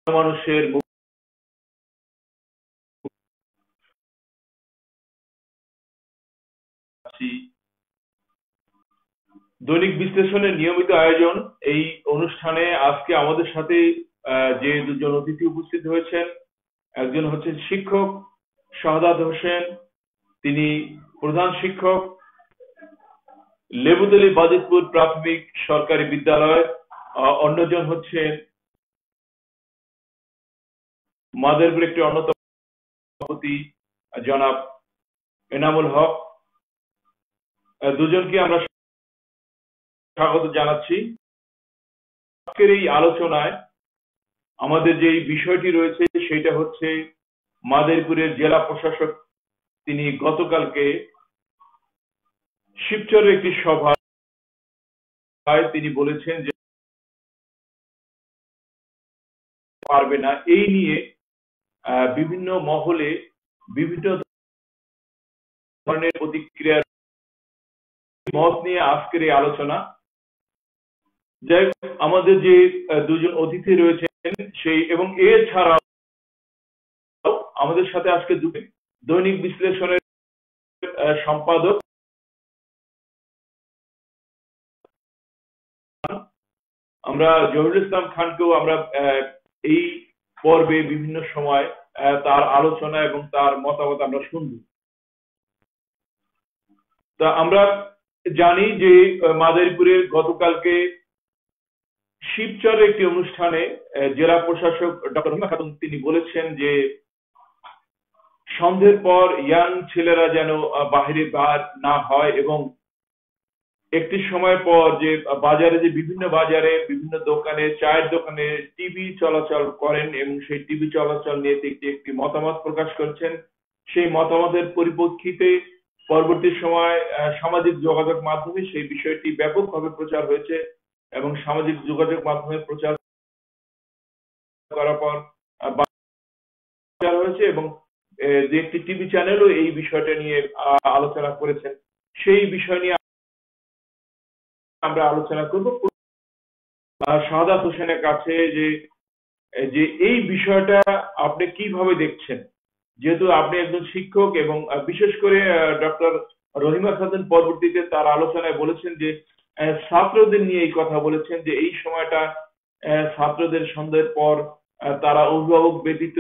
মানুষের দৈনিক বিশ্লেষণের নিয়মিত আয়োজন। এই অনুষ্ঠানে আজকে আমাদের সাথে যে দুজন অতিথি উপস্থিত হয়েছেন, একজন হচ্ছেন শিক্ষক শাহাদাত হোসেন, তিনি প্রধান শিক্ষক লেবুতলী বাজিতপুর প্রাথমিক সরকারি বিদ্যালয়। অন্যজন হচ্ছেন মাদারীপুর একটি অন্যতম সভাপতি জনাব এনামুল হক। দুজনকে আমরা স্বাগত জানাচ্ছি। আজকের এই আলোচনায় আমাদের যে বিষয়টি রয়েছে সেটা হচ্ছে মাদারীপুরের জেলা প্রশাসক তিনি গতকালকে শিবচরের একটি সভায় তিনি বলেছেন যে পারবে না। এই নিয়ে বিভিন্ন মহলে বিভিন্ন ধরনের প্রতিক্রিয়ার মত নিয়ে আজকের এই আলোচনা। যাই হোক, আমাদের যে দুজন অতিথি রয়েছেন সেই এবং এছাড়াও আমাদের সাথে আজকে দৈনিক বিশ্লেষণের সম্পাদক আমরা জহিরুল ইসলাম খানকেও আমরা এই পর্বে বিভিন্ন সময় তার আলোচনা এবং তার মতামত আমরা শুনব। তা আমরা জানি যে মাদারীপুরের গতকালকে শিবচরের একটি অনুষ্ঠানে জেলা প্রশাসক ডক্টর রহিমা খাতুন তিনি বলেছেন যে সন্ধ্যের পর ইয়াং ছেলেরা যেন বাহিরে বার না হয় এবং একটি সময় পর যে বাজারে যে বিভিন্ন বাজারে বিভিন্ন দোকানে চায়ের দোকানে টিভি চলাচল করেন এবং সেই টিভি চলাচল নিয়ে একটি মতামত প্রকাশ করেছেন। সেই মতামতের পরিপ্রেক্ষিতে পরবর্তী সময় সামাজিক যোগাযোগ মাধ্যমে সেই বিষয়টি ব্যাপকভাবে প্রচার হয়েছে এবং সামাজিক যোগাযোগ মাধ্যমে প্রচার করার পর হয়েছে এবং যে একটি টিভি চ্যানেলও এই বিষয়টা নিয়ে আলোচনা করেছেন। সেই বিষয় নিয়ে আমরা আলোচনা করব শাহাদাত হোসেনের কাছে যে এই বিষয়টা আপনি কিভাবে দেখছেন, যেহেতু আপনি একজন শিক্ষক এবং বিশেষ করে ডক্টর রহিমা খাতুন পরবর্তীতে তার আলোচনায় বলেছেন যে ছাত্রদের নিয়ে এই কথা বলেছেন যে এই সময়টা ছাত্রদের সন্ধ্যের পর তারা অভিভাবক ব্যতীত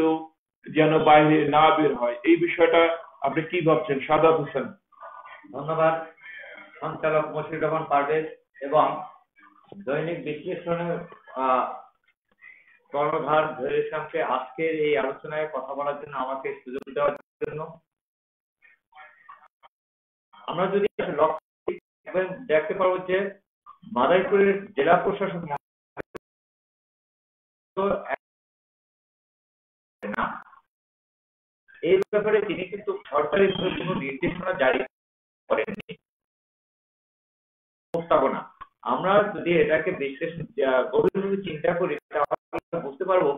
যেন বাইরে না বের হয়। এই বিষয়টা আপনি কি ভাবছেন শাহাদাত হোসেন? ধন্যবাদ সঞ্চালক মশিউর রহমান পারভেজ এবং দৈনিক বিশ্লেষণের কর্ণধার জহিরুল ইসলামকে আজকের এই আলোচনায় কথা বলার জন্য আমাকে সুযোগ দেওয়ার জন্য। আমরা যদি দেখতে পাবো যে মাদারীপুরের জেলা প্রশাসক এই ব্যাপারে তিনি কিন্তু সরকারি কোনো নির্দেশনা জারি করেননি। প্রস্তাবনা আমরা যদি এটাকে বিশ্লেষণ গভীরভাবে চিন্তা করি তাহলে বুঝতে পারবো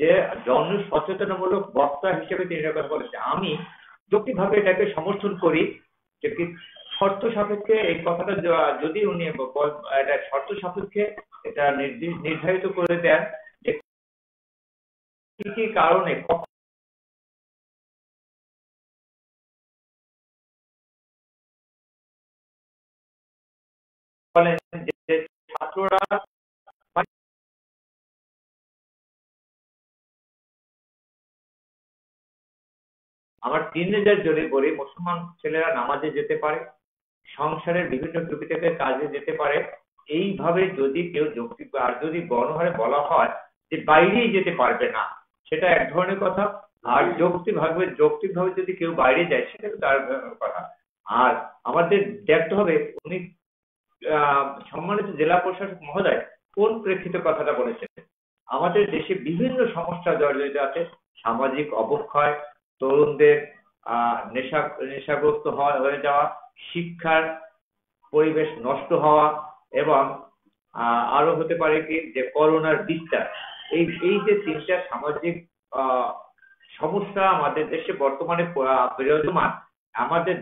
যে জন সচেতনমূলক বক্তা হিসেবে তিনি এটা বলেছে। আমি যৌক্তিকভাবে এটাকে সমর্থন করি যে শর্ত সাপেক্ষে এই কথাটা যদি উনি এটা শর্ত সাপেক্ষে এটা নির্ধারিত করে দেন যে কি কি কারণে বলেন যে ছাত্ররা আমার টিনেজার জোরে করে মুসলমান ছেলেরা নামাজে যেতে পারে, সংসারের বিভিন্ন টুকি থেকে কাজে যেতে পারে। এইভাবে যদি কেউ যৌক্তিক আর যদি গণহারে বলা হয় যে বাইরেই যেতে পারবে না, সেটা এক ধরনের কথা। আর যৌক্তিকভাবে যদি কেউ বাইরে যায় সেটা তার কথা। আর আমাদের দেখতে হবে উনি সম্মানিত জেলা প্রশাসক মহোদয় কোন প্রেক্ষিতে কথাটা বলেছেন। আমাদের দেশে বিভিন্ন সমস্যা জর্জরিত আছে, সামাজিক অবক্ষয়, তরুণদের নেশাগ্রস্ত হয়ে যাওয়া, শিক্ষার পরিবেশ নষ্ট হওয়া এবং আরো হতে পারে কি যে করোনার বিস্তার। এই যে তিনটা সামাজিক সমস্যা আমাদের দেশে বর্তমানে বিরাজমান, আমাদের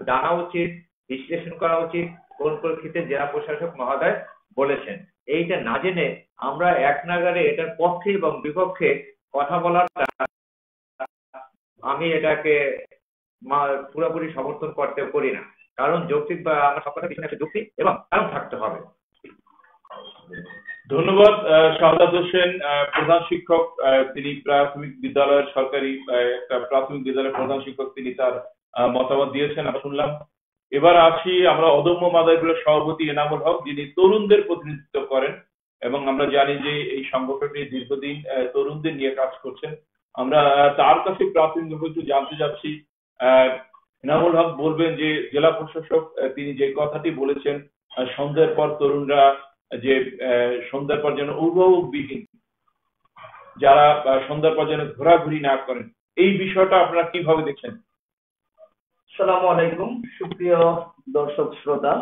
জানা উচিত, বিশ্লেষণ করা উচিত কোন প্রেক্ষিতে জেলা প্রশাসক মহোদয় বলেছেন। এইটা না জেনে আমরা এক নাগারে এটার পক্ষে এবং বিপক্ষে কথা বলাটা আমি এটাকে পুরোপুরি সমর্থন করি না। কারণ যৌক্তিক বা আমরা সব কথা পিছনে একটা যুক্তি এবং কারণ থাকতে হবে। ধন্যবাদ শাহাদাত হোসেন, প্রধান শিক্ষক, তিনি প্রাথমিক বিদ্যালয়ের সরকারি একটা প্রাথমিক বিদ্যালয়ের প্রধান শিক্ষক, তিনি তার মতামত দিয়েছেন, আমরা শুনলাম। এবার আছি আমরা অদম্য মাদারীপুরের সভাপতি এনামুল হক, যিনি তরুণদের প্রতিনিধিত্ব করেন এবং আমরা জানি যে এই সংগঠনটি দীর্ঘদিন তরুণদের নিয়ে কাজ করছেন। আমরা তার কাছে প্রাথমিকভাবে একটু জানতে চাচ্ছি, এনামুল হক বলবেন যে জেলা প্রশাসক তিনি যে কথাটি বলেছেন সন্ধ্যার পর তরুণরা যে সন্ধ্যার পর যেন অভিভাবকবিহীন, যারা সন্ধ্যার পর যেন ঘোরাঘুরি না করেন, এই বিষয়টা আপনারা কিভাবে দেখছেন? আসসালামু আলাইকুম, সুপ্রিয় দর্শক শ্রোতা।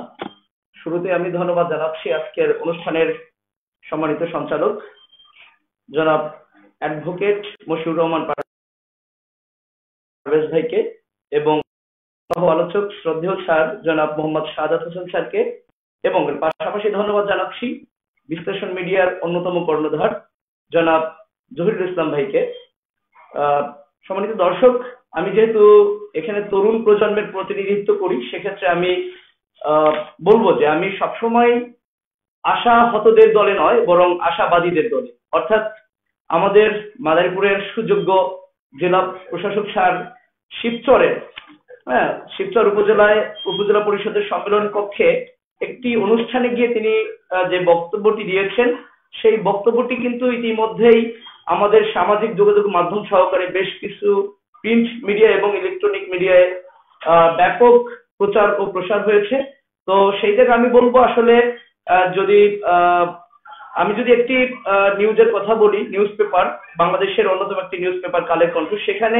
শুরুতে আমি ধন্যবাদ জানাচ্ছি আজকের অনুষ্ঠানের সম্মানিত সঞ্চালক জনাব অ্যাডভোকেট মশিউর রহমান পারভেজ ভাইকে এবং সহ আলোচক শ্রদ্ধেয় স্যার জনাব মোহাম্মদ শাহাদাত হোসেন স্যারকে, এবং পাশাপাশি ধন্যবাদ জানাচ্ছি বিশ্লেষণ মিডিয়ার অন্যতম কর্ণধার জনাব জহিরুল ইসলাম ভাইকে। সম্মানিত দর্শক, আমি যেহেতু এখানে তরুণ প্রজন্মের প্রতিনিধিত্ব করি, সেক্ষেত্রে আমি বলবো যে আমি সবসময় আশাহতদের দলে নয়, বরং আশাবাদীদের দলে। অর্থাৎ আমাদের মাদারীপুরের সুযোগ্য জেলা প্রশাসক স্যার শিবচরের শিবচর উপজেলা পরিষদের সম্মেলন কক্ষে একটি অনুষ্ঠানে গিয়ে তিনি যে বক্তব্যটি দিয়েছেন, সেই বক্তব্যটি কিন্তু ইতিমধ্যেই আমাদের সামাজিক যোগাযোগ মাধ্যম সহকারে বেশ কিছু প্রিন্ট মিডিয়া এবং ইলেকট্রনিক মিডিয়ায় ব্যাপক প্রচার ও প্রসার হয়েছে। তো সেই থেকে আমি বলবো, আসলে আমি যদি একটি নিউজের কথা বলি, নিউজ পেপার, বাংলাদেশের অন্যতম একটি নিউজ পেপার কালের কণ্ঠ, সেখানে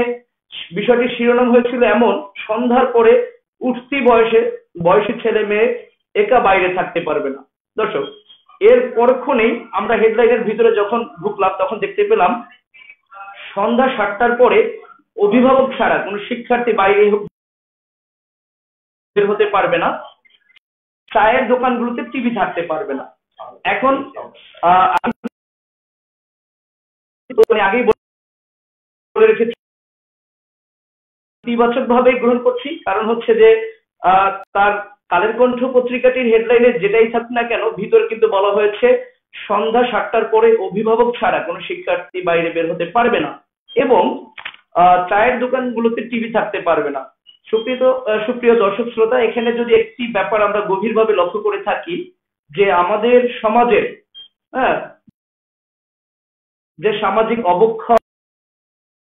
বিষয়টির শিরোনাম হয়েছিল এমন: সন্ধ্যার পরে উঠতি বয়সী ছেলে মেয়ে একা বাইরে থাকতে পারবে না। দর্শক, এর পরক্ষণেই আমরা হেডলাইনের ভিতরে যখন ঢুকলাম, তখন দেখতে পেলাম সন্ধ্যা 7টার পরে অভিভাবক ছাড়া কোনো শিক্ষার্থী বাইরে বের হতে পারবে না, চায়ের দোকানগুলোতে টিভি থাকতে পারবে না। এখন আমি আগেই বলে রেখেছি, ইতিবাচক ভাবে গ্রহণ করছি, কারণ হচ্ছে যে তার কালের কণ্ঠ পত্রিকাটির হেডলাইনে যেটাই থাক না কেন, ভিতরে কিন্তু বলা হয়েছে সন্ধ্যা 7টার পরে অভিভাবক ছাড়া কোনো শিক্ষার্থী বাইরে বের হতে পারবে না এবং চায়ের দোকানগুলোতে টিভি থাকতে পারবে না। সুপ্রিয় দর্শক শ্রোতা, এখানে যদি একটি ব্যাপার আমরা গভীরভাবে লক্ষ্য করে থাকি, যে আমাদের সমাজের যে সামাজিক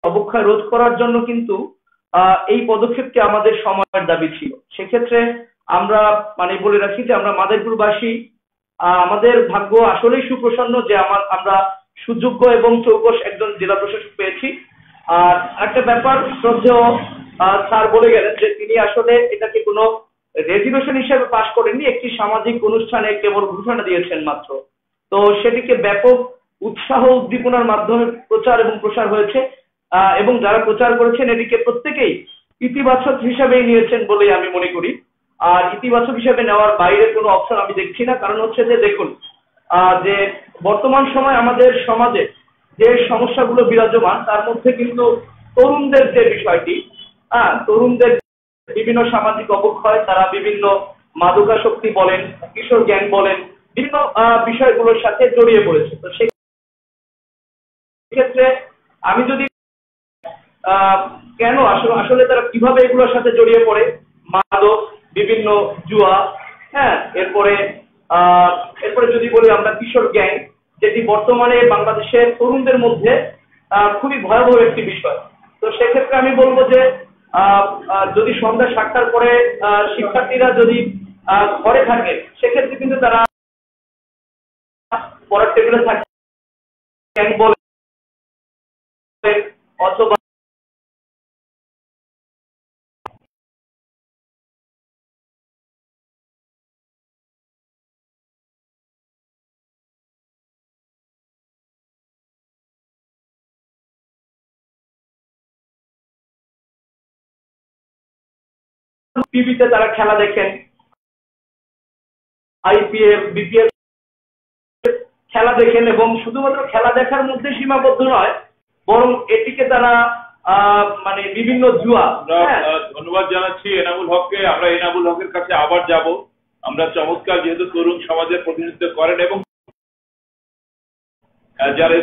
অবক্ষয় রোধ করার জন্য কিন্তু এই পদক্ষেপটি আমাদের সময়ের দাবি ছিল। সেক্ষেত্রে আমরা বলে রাখি যে আমরা মাদারীপুরবাসী, আমাদের ভাগ্য আসলেই সুপ্রসন্ন যে আমরা সুযোগ্য এবং চৌকস একজন জেলা প্রশাসক পেয়েছি। আর একটা ব্যাপার শ্রদ্ধেয় স্যার বলে গেলেন যে তিনি আসলে এটাকে কোনো রেজুলেশন হিসেবে পাশ করেননি, একটি সামাজিক অনুষ্ঠানে কেবল ঘোষণা দিয়েছেন মাত্র। তো সেটিকে ব্যাপক উৎসাহ উদ্দীপনার মাধ্যমে প্রচার এবং প্রসার হয়েছে এবং যারা প্রচার করেছেন এটিকে প্রত্যেকেই ইতিবাচক হিসাবেই নিয়েছেন বলেই আমি মনে করি। আর ইতিবাচক হিসাবে নেওয়ার বাইরে কোনো অপশন আমি দেখছি না। কারণ হচ্ছে যে দেখুন, যে বর্তমান সময় আমাদের সমাজে যে সমস্যাগুলো বিরাজমান, তার মধ্যে কিন্তু তরুণদের যে বিষয়টি, তরুণদের বিভিন্ন সামাজিক অবক্ষয়, তারা বিভিন্ন মাদকাসক্তি বলেন, কিশোর গ্যাং বলেন, বিভিন্ন বিষয়গুলোর সাথে জড়িয়ে পড়েছে। তো সেই ক্ষেত্রে আমি যদি কেন আসলে তারা কিভাবে এগুলোর সাথে জড়িয়ে পড়ে, মাদক, বিভিন্ন জুয়া, এরপরে যদি বলি আমরা কিশোর গ্যাং, যেটি বর্তমানে বাংলাদেশের তরুণদের মধ্যে খুবই ভয়াবহ একটি বিষয়। তো সেক্ষেত্রে আমি বলবো যে যদি সন্ধ্যা 7টার পরে শিক্ষার্থীরা যদি ঘরে থাকে, সেক্ষেত্রে কিন্তু তারা পড়ার টেবিলে থাকে গ্যাং বলে অথবা টিভিতে তারা খেলা দেখেন, IPL, BPL দেখেন এবং শুধুমাত্র খেলা দেখার মধ্যে সীমাবদ্ধ নয়, বরং এটিকে তারা মানে বিভিন্ন জুয়া। ধন্যবাদ জানাচ্ছি এনামুল হককে। আমরা এনামুল হকের কাছে আবার যাব। আমরা চমৎকার, যেহেতু তরুণ সমাজের প্রতিনিধিত্ব করেন এবং যারা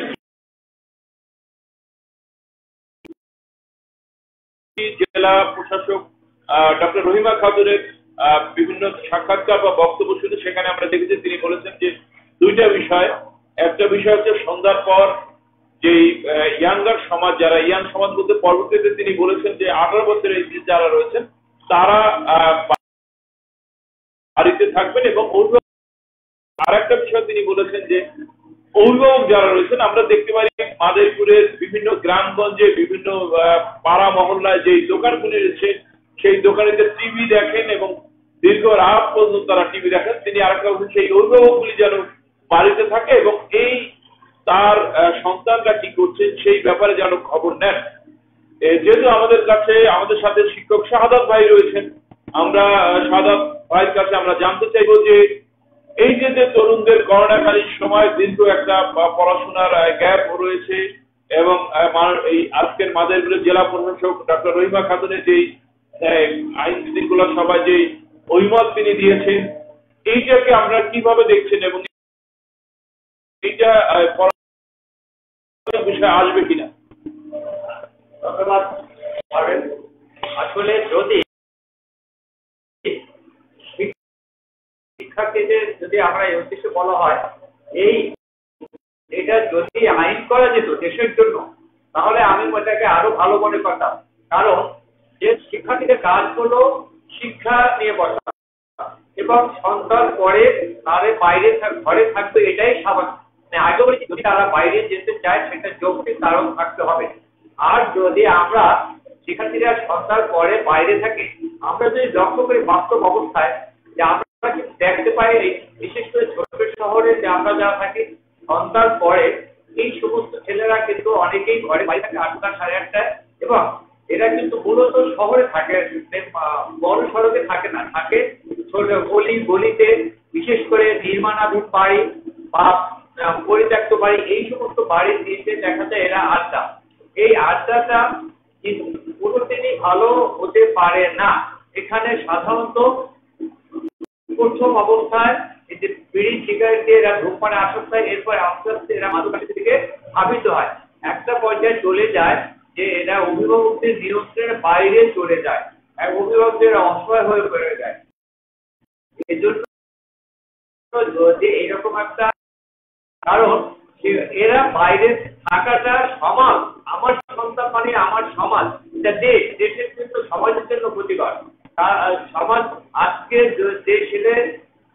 জেলা প্রশাসক ডক্টর রহিমা খাতুনের বিভিন্ন সাক্ষাৎকার বা বক্তব্য শুনে সেখানে আমরা দেখেছি তিনি বলেছেন যে দুইটা বিষয়। একটা বিষয় হচ্ছে সন্ধ্যার পর যে ইয়াঙ্গার সমাজ, যারা ইয়াং সমাজ বলতে পরবর্তীতে তিনি বলেছেন যে 18 বছরের যারা রয়েছেন তারা বাড়িতে থাকবেন এবং আর একটা বিষয় তিনি বলেছেন যে অভিভাবক যারা রয়েছেন, আমরা দেখতে পাই মাদারীপুরের বিভিন্ন গ্রামগঞ্জে বিভিন্ন পাড়া মহল্লায় যে দোকানগুলি রয়েছে সেই দোকানেতে টিভি দেখেন এবং দীর্ঘ রাত পর্যন্ত তারা টিভি দেখেন। তিনি আরেকটা বলছেন সেই অভিভাবকগুলি যেন বাড়িতে থাকে এবং এই তার সন্তানরা কি করছেন সেই ব্যাপারে যেন খবর নেন। যেহেতু আমাদের কাছে আমাদের সাথে শিক্ষক শাহাদাত ভাই রয়েছেন, আমরা শাহাদাত ভাইয়ের কাছে আমরা জানতে চাইবো যে এই যে তরুণদের করোনাকালীন সময় দীর্ঘ একটা পড়াশোনার গ্যাপ রয়েছে এবং এই আজকের মাদারীপুরের জেলা প্রশাসক ডক্টর রহিমা খাতুনের যে আইন শৃঙ্খলা সভায় যে অভিমত তিনি দিয়েছেন, এইটাকে আমরা কিভাবে দেখছেন এবং এইটা বিষয় আসবে কিনা? ধন্যবাদ। আসলে যদি শিক্ষার্থীদের যদি আমরা এই উদ্দেশ্যে বলা হয় এটা যদি আইন করা যেত দেশের জন্য, তাহলে আমি এটাকে আরো ভালো মনে করতাম। কারণ যে শিক্ষার্থীদের কাজ হলো শিক্ষা নিয়ে পড়া এবং সন্ধ্যার পরে তারা বাইরে ঘরে থাকবে, এটাই স্বাভাবিক। আগে বলেছি যদি তারা বাইরে যেতে চায় সেটা যৌক্তিক কারণ থাকতে হবে। আর যদি আমরা শিক্ষার্থীরা সন্ধ্যার পরে বাইরে থাকি, আমরা যদি লক্ষ্য করি বাস্তব অবস্থায় যে আমরা দেখতে পাই বিশেষ করে ছোট শহরে যে আমরা যারা থাকি সন্ধ্যার পরে এই সমস্ত ছেলেরা কিন্তু অনেকেই ঘরে বাইরে থাকে 8টা 8:30টায় এবং এরা কিন্তু মূলত শহরে থাকে, বড় সড়কে থাকে না, থাকে ছোট গলিতে, বিশেষ করে নির্মাণাধীন বাড়ি বা পরিত্যক্ত বাড়ি, এই সমস্ত বাড়ির নিচে দেখা যায় এরা আড্ডা। এই আড্ডাটা কোনোদিনই ভালো হতে পারে না। এখানে সাধারণত প্রথম অবস্থায় এই যে বিড়ি সিগারেট দিয়ে এরা ধূমপানে আসক্ত হয়, এরপর আস্তে আস্তে এরা মাদকাসক্তির দিকে ধাবিত হয়। একটা পর্যায়ে চলে যায় যে এরা অভিভাবকদের নিয়ন্ত্রণের বাইরে চলে যায়, অভিভাবকদের অসহায় হয়ে পড়ে যায়। এই জন্য যে এরকম একটা কারণ এরা বাইরে থাকাটা সমাজ, আমার সন্তান মানে আমার সমাজ, এটা দেশের কিন্তু সমাজের জন্য ক্ষতিকর। সমাজ আজকে যে ছেলে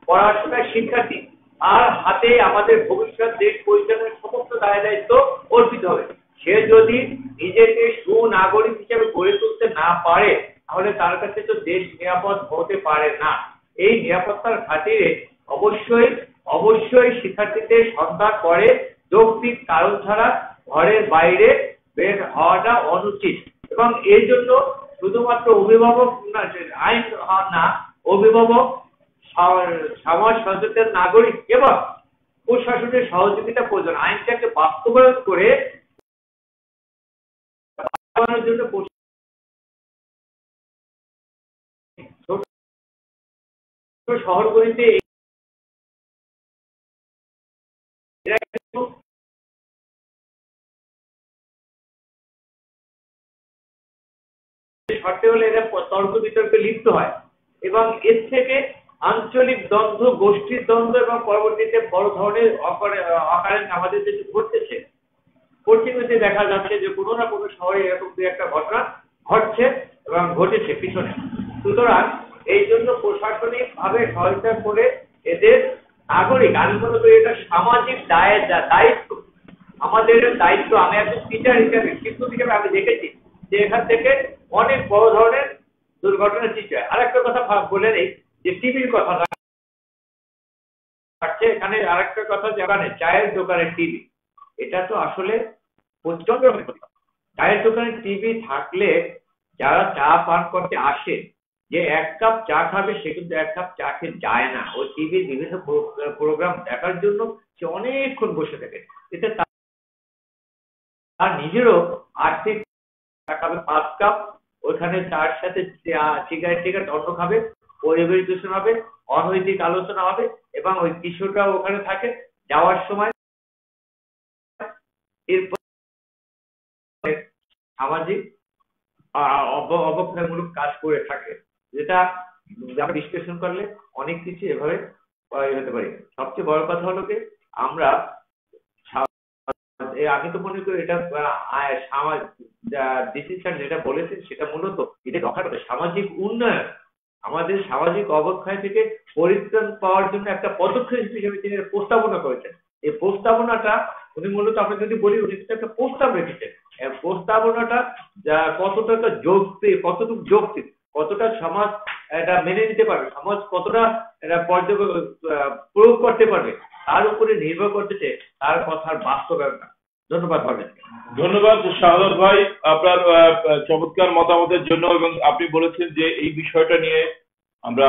পড়াশোনার শিক্ষার্থী আর হাতে আমাদের ভবিষ্যৎ দেশ পরিচালনার সমস্ত দায় দায়িত্ব অর্পিত হবে। সে যদি নিজেকে সুনাগরিক হিসেবে গড়ে তুলতে না পারে তাহলে তার কাছে তো দেশ নিরাপদ হতে পারে না। এই নিরাপত্তার খাতিরে অবশ্যই শিক্ষার্থীদের সন্ধ্যার পরে যৌক্তিক কারণ ছাড়া ঘরের বাইরে বের হওয়াটা অনুচিত এবং এই জন্য শুধুমাত্র অভিভাবক আইন না, অভিভাবক, সমাজ সচেতন নাগরিক এবং প্রশাসনের সহযোগিতা প্রয়োজন। আইনটাকে বাস্তবায়ন করে জন্য শহরগুলিতে শর্তে হলে এরা তর্ক বিতর্কে লিপ্ত হয় এবং এর থেকে আঞ্চলিক দ্বন্দ্ব, গোষ্ঠীর দ্বন্দ্ব এবং পরবর্তীতে বড় ধরনের আকারে আমাদের দেশে ঘটতেছে। পশ্চিমবঙ্গে দেখা যাচ্ছে যে কোনো না কোনো শহরে এরকম দু একটা ঘটনা ঘটছে এবং ঘটেছে পিছনে। সুতরাং এই জন্য প্রশাসনিক ভাবে সহায়তা করে এদের নাগরিক, আমি মনে করি এটা সামাজিক দায়িত্ব, আমাদের দায়িত্ব। আমি একজন টিচার হিসেবে, শিক্ষক হিসেবে আমি দেখেছি যে এখান থেকে অনেক বড় ধরনের দুর্ঘটনা সৃষ্টি হয়। আরেকটা কথা বলে নেই যে টিভির কথা থাকছে এখানে, আরেকটা কথা যেখানে চায়ের দোকানের টিভি, এটা তো আসলে প্রচন্ড চায়ের দোকানের টিভি থাকলে যারা চা পান করতে আসে যে 1 কাপ চা খাবে সে কিন্তু 1 কাপ চা খেয়ে যায় না, ওই টিভির বিভিন্ন প্রোগ্রাম দেখার জন্য সে অনেকক্ষণ বসে থাকে। এতে তার নিজেরও আর্থিক টাকা 5 কাপ, ওইখানে তার সাথে সিগারেট অন্য খাবে, পরিবেশ দূষণ হবে, অনৈতিক আলোচনা হবে, এবং ওই কিশোরটাও ওখানে থাকে। যাওয়ার সময় এরপর সামাজিক অবক্ষয়মূলক কাজ করে থাকে, যেটা বিশ্লেষণ করলে অনেক কিছু এভাবে হতে পারে। সবচেয়ে বড় কথা হলো যে আমরা, আমি তো মনে করি এটা ডিসি স্যার যেটা বলেছেন সেটা মূলত এটা রক্ষা করে সামাজিক উন্নয়ন, আমাদের সামাজিক অবক্ষয় থেকে পরিত্রাণ পাওয়ার জন্য একটা পদক্ষেপ হিসেবে তিনি প্রস্তাবনা করেছেন। এই প্রস্তাবনাটা উনি মূলত, আমরা যদি বলি, উনি কিন্তু একটা প্রস্তাব রেখেছেন। প্রস্তাবনাটা কতটা যৌক্তিক, কতটা সমাজ এটা মেনে নিতে পারবে, সমাজ কতটা এটা প্রয়োগ করতে পারবে, তার উপরে নির্ভর করতেছে তার কথার বাস্তবায়নটা। ধন্যবাদ ভাই। ধন্যবাদ শাহাদাত ভাই আপনার চমৎকার মতামতের জন্য। এবং আপনি বলেছেন যে এই বিষয়টা নিয়ে আমরা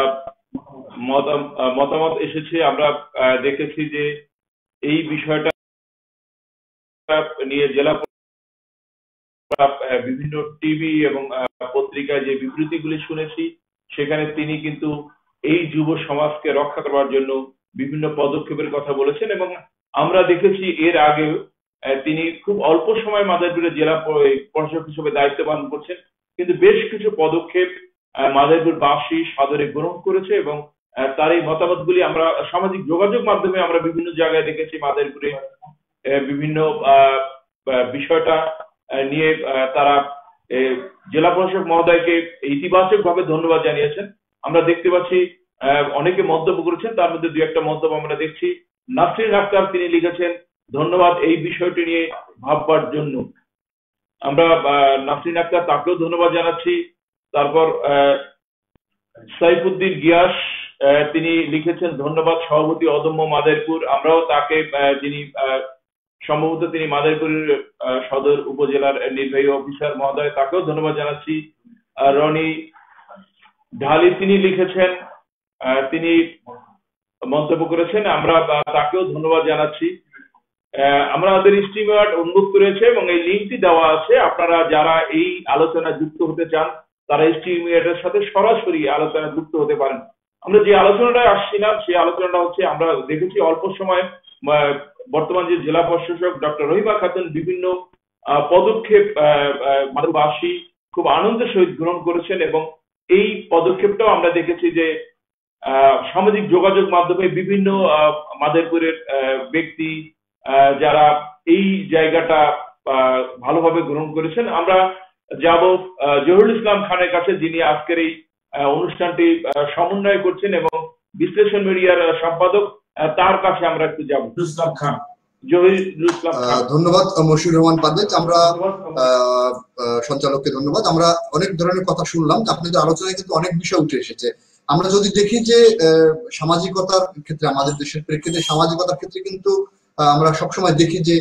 মতামত এসেছে, আমরা দেখেছি যে এই বিষয়টা নিয়ে জেলা বিভিন্ন টিভি এবং পত্রিকায় যে বিবৃতিগুলি শুনেছি, সেখানে তিনি কিন্তু এই যুব সমাজকে রক্ষা করার জন্য বিভিন্ন পদক্ষেপের কথা বলেছেন। এবং আমরা দেখেছি এর আগেও তিনি খুব অল্প সময় মাদারীপুরের জেলা প্রশাসক হিসেবে দায়িত্ব পালন করছেন, কিন্তু বেশ কিছু পদক্ষেপ মাদারীপুরবাসী সাদরে গ্রহণ করেছে। এবং তার এই মতামতগুলি আমরা সামাজিক যোগাযোগ মাধ্যমে আমরা বিভিন্ন জায়গায় দেখেছি। মাদারীপুরে বিভিন্ন বিষয়টা নিয়ে তারা জেলা প্রশাসক মহোদয়কে ইতিবাচক ভাবে ধন্যবাদ জানিয়েছেন। আমরা দেখতে পাচ্ছি অনেকে মন্তব্য করেছেন, তার মধ্যে 2-1টা মন্তব্য আমরা দেখছি। নাসরিন আক্তার তিনি লিখেছেন, ধন্যবাদ এই বিষয়টি নিয়ে ভাববার জন্য। আমরা নাসরিন আক্তার তাকেও ধন্যবাদ জানাচ্ছি। তারপর সাইফুদ্দিন গিয়াস তিনি লিখেছেন, ধন্যবাদ সভাপতি অদম্য মাদারীপুর। আমরাও তাকে, যিনি সম্ভবত তিনি মাদারীপুরের সদর উপজেলার নির্বাহী অফিসার মহোদয়, তাকেও ধন্যবাদ জানাচ্ছি। রনি ঢালি তিনি লিখেছেন, তিনি মন্তব্য করেছেন, আমরা তাকেও ধন্যবাদ জানাচ্ছি। আমাদের স্ট্রিময়ার্ড উন্মুক্ত রয়েছে এবং এই লিঙ্কটি দেওয়া আছে। আপনারা যারা এই আলোচনা যুক্ত হতে চান তারা স্ট্রিময়ার্ডের সাথে সরাসরি আলোচনা যুক্ত হতে পারেন। আমরা যে আলোচনাটা আসছিলাম সেই আলোচনাটা হচ্ছে, আমরা দেখেছি অল্প সময় বর্তমান যে জেলা প্রশাসক ডক্টর রহিমা খাতুন বিভিন্ন পদক্ষেপ মাদারীপুরবাসী খুব আনন্দের সহিত গ্রহণ করেছেন। এবং এই পদক্ষেপটাও আমরা দেখেছি যে সামাজিক যোগাযোগ মাধ্যমে বিভিন্ন মাদারীপুরের ব্যক্তি যারা এই জায়গাটা ভালোভাবে গ্রহণ করেছেন। আমরা যাব জহুরুল ইসলাম খানের কাছে, যিনি আজকের এই অনুষ্ঠানটি সমন্বয় করছেন এবং বিশ্লেষণ মিডিয়ার সম্পাদক, তার কাছে আমরা একটু যাব। ইসলাম খান, জহুরুল ইসলাম খান। ধন্যবাদ মশিউর রহমান পারভেজ। আমরা সঞ্চালককে ধন্যবাদ। আমরা অনেক ধরনের কথা শুনলাম, আপনাদের আলোচনায় কিন্তু অনেক বিষয় উঠে এসেছে। আমরা যদি দেখি যে সামাজিকতার ক্ষেত্রে, আমাদের দেশের প্রেক্ষিতে সামাজিকতার ক্ষেত্রে কিন্তু আমরা সবসময় দেখি যে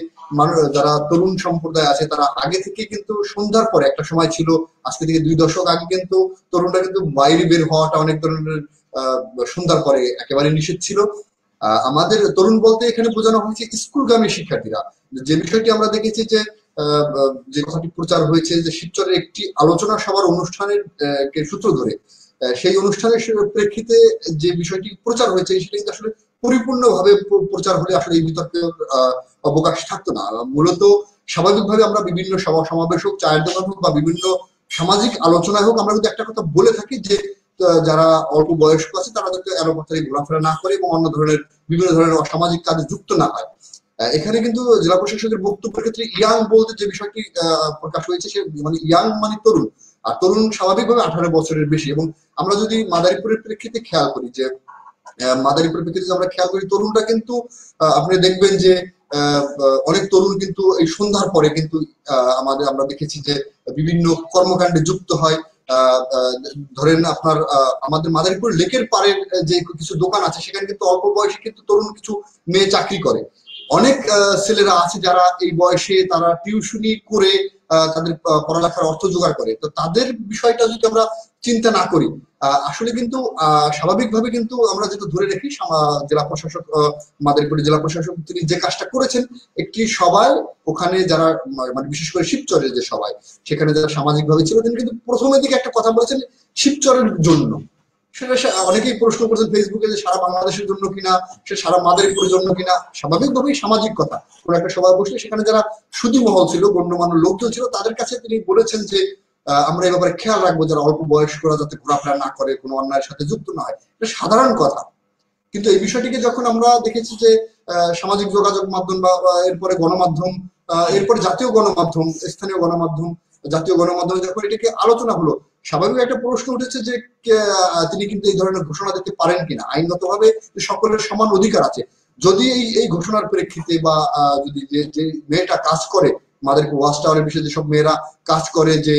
যারা তরুণ সম্প্রদায় আছে তারা আগে থেকে কিন্তু সন্ধ্যার পরে, একটা সময় ছিল আজকে থেকে 2 দশক আগে, কিন্তু তরুণরা কিন্তু বাইরে বের হওয়াটা অনেক ধরনের সন্ধ্যার পরে একেবারে নিষেধ ছিল। আমাদের তরুণ বলতে এখানে বোঝানো হয়েছে স্কুলগামী শিক্ষার্থীরা। যে বিষয়টি আমরা দেখেছি যে কথাটি প্রচার হয়েছে যে শিবচরের একটি আলোচনা সভার অনুষ্ঠানের সূত্র ধরে, সেই অনুষ্ঠানের প্রেক্ষিতে যে বিষয়টি প্রচার হয়েছে সেটা কিন্তু আসলে পরিপূর্ণভাবে প্রচার হলে আসলে এই বিতর্কের অবকাশ থাকতো না। মূলত স্বাভাবিকভাবে আমরা বিভিন্ন সভা সমাবেশ হোক, চায়ের দোকান হোক বা বিভিন্ন সামাজিক আলোচনায় হোক, আমরা কিন্তু একটা কথা বলে থাকি যে যারা অল্প বয়স্ক আছে তারা যাতে এলোপাতাড়ি ঘোরাফেরা না করে এবং অন্য ধরনের বিভিন্ন ধরনের অসামাজিক কাজে যুক্ত না হয়। এখানে কিন্তু জেলা প্রশাসকের বক্তব্যের ক্ষেত্রে ইয়াং বলতে যে বিষয়টি প্রকাশ হয়েছে, সে মানে ইয়াং মানে তরুণ, আর তরুণ স্বাভাবিকভাবে 18 বছরের বেশি। এবং আমরা যদি মাদারীপুরের প্রেক্ষিতে খেয়াল করি, যে মাদারীপুরের প্রেক্ষিতে আমরা খেয়াল করি, তরুণরা কিন্তু আপনি দেখবেন যে অনেক তরুণ কিন্তু এই সন্ধ্যার পরে কিন্তু আমরা দেখেছি যে বিভিন্ন কর্মকাণ্ডে যুক্ত হয়। ধরেন আপনার আমাদের মাদারীপুর লেকের পাড়ের যে কিছু দোকান আছে, সেখানে কিন্তু অল্প বয়সে কিন্তু তরুণ কিছু মেয়ে চাকরি করে। অনেক ছেলেরা আছে যারা এই বয়সে তারা টিউশনি করে তাদের পড়ালেখার অর্থ জোগাড় করে। তো তাদের বিষয়টা যদি আমরা চিন্তা না করি, আসলে কিন্তু স্বাভাবিকভাবে কিন্তু আমরা যেটা ধরে রাখি জেলা প্রশাসক মাদারীপুরের জেলা প্রশাসক তিনি যে কাজটা করেছেন, একটি সবাই ওখানে যারা মানে বিশেষ করে শিবচরের যে সবাই সেখানে যারা সামাজিকভাবে ছিল, তিনি কিন্তু প্রথমের দিকে একটা কথা বলেছেন শিবচরের জন্য। সেটা অনেকেই প্রশ্ন করছেন ফেসবুকে যে সারা বাংলাদেশের জন্য কিনা, সে সারা মাদারীপুরের জন্য কিনা। স্বাভাবিকভাবেই সামাজিক কথা, কোন একটা সভা বসলে সেখানে যারা সুধী মহল ছিল, গণ্যমান্য লোকজন ছিল, তাদের কাছে তিনি বলেছেন যে আমরা এই ব্যাপারে খেয়াল রাখবো যারা অল্প বয়স্করা যাতে ঘোরাফেরা না করে, কোনো অন্যায়ের সাথে যুক্ত না হয়। এটা সাধারণ কথা। কিন্তু এই বিষয়টিকে যখন আমরা দেখেছি যে সামাজিক যোগাযোগ মাধ্যম বা এরপরে গণমাধ্যম, এরপরে জাতীয় গণমাধ্যম, স্থানীয় গণমাধ্যম, জাতীয় গণমাধ্যমে যখন এটাকে আলোচনা হলো, স্বাভাবিক একটা প্রশ্ন উঠেছে যে তিনি কিন্তু এই ধরনের ঘোষণা দিতে পারেন কিনা। আইনগতভাবে সকলের সমান অধিকার আছে। যদি এই ঘোষণার প্রেক্ষিতে বা যদি যে মেয়েটা কাজ করে মাদারীপুর ওয়াচ টাওয়ারের বিষয়ে যেসব মেয়েরা কাজ করে, যে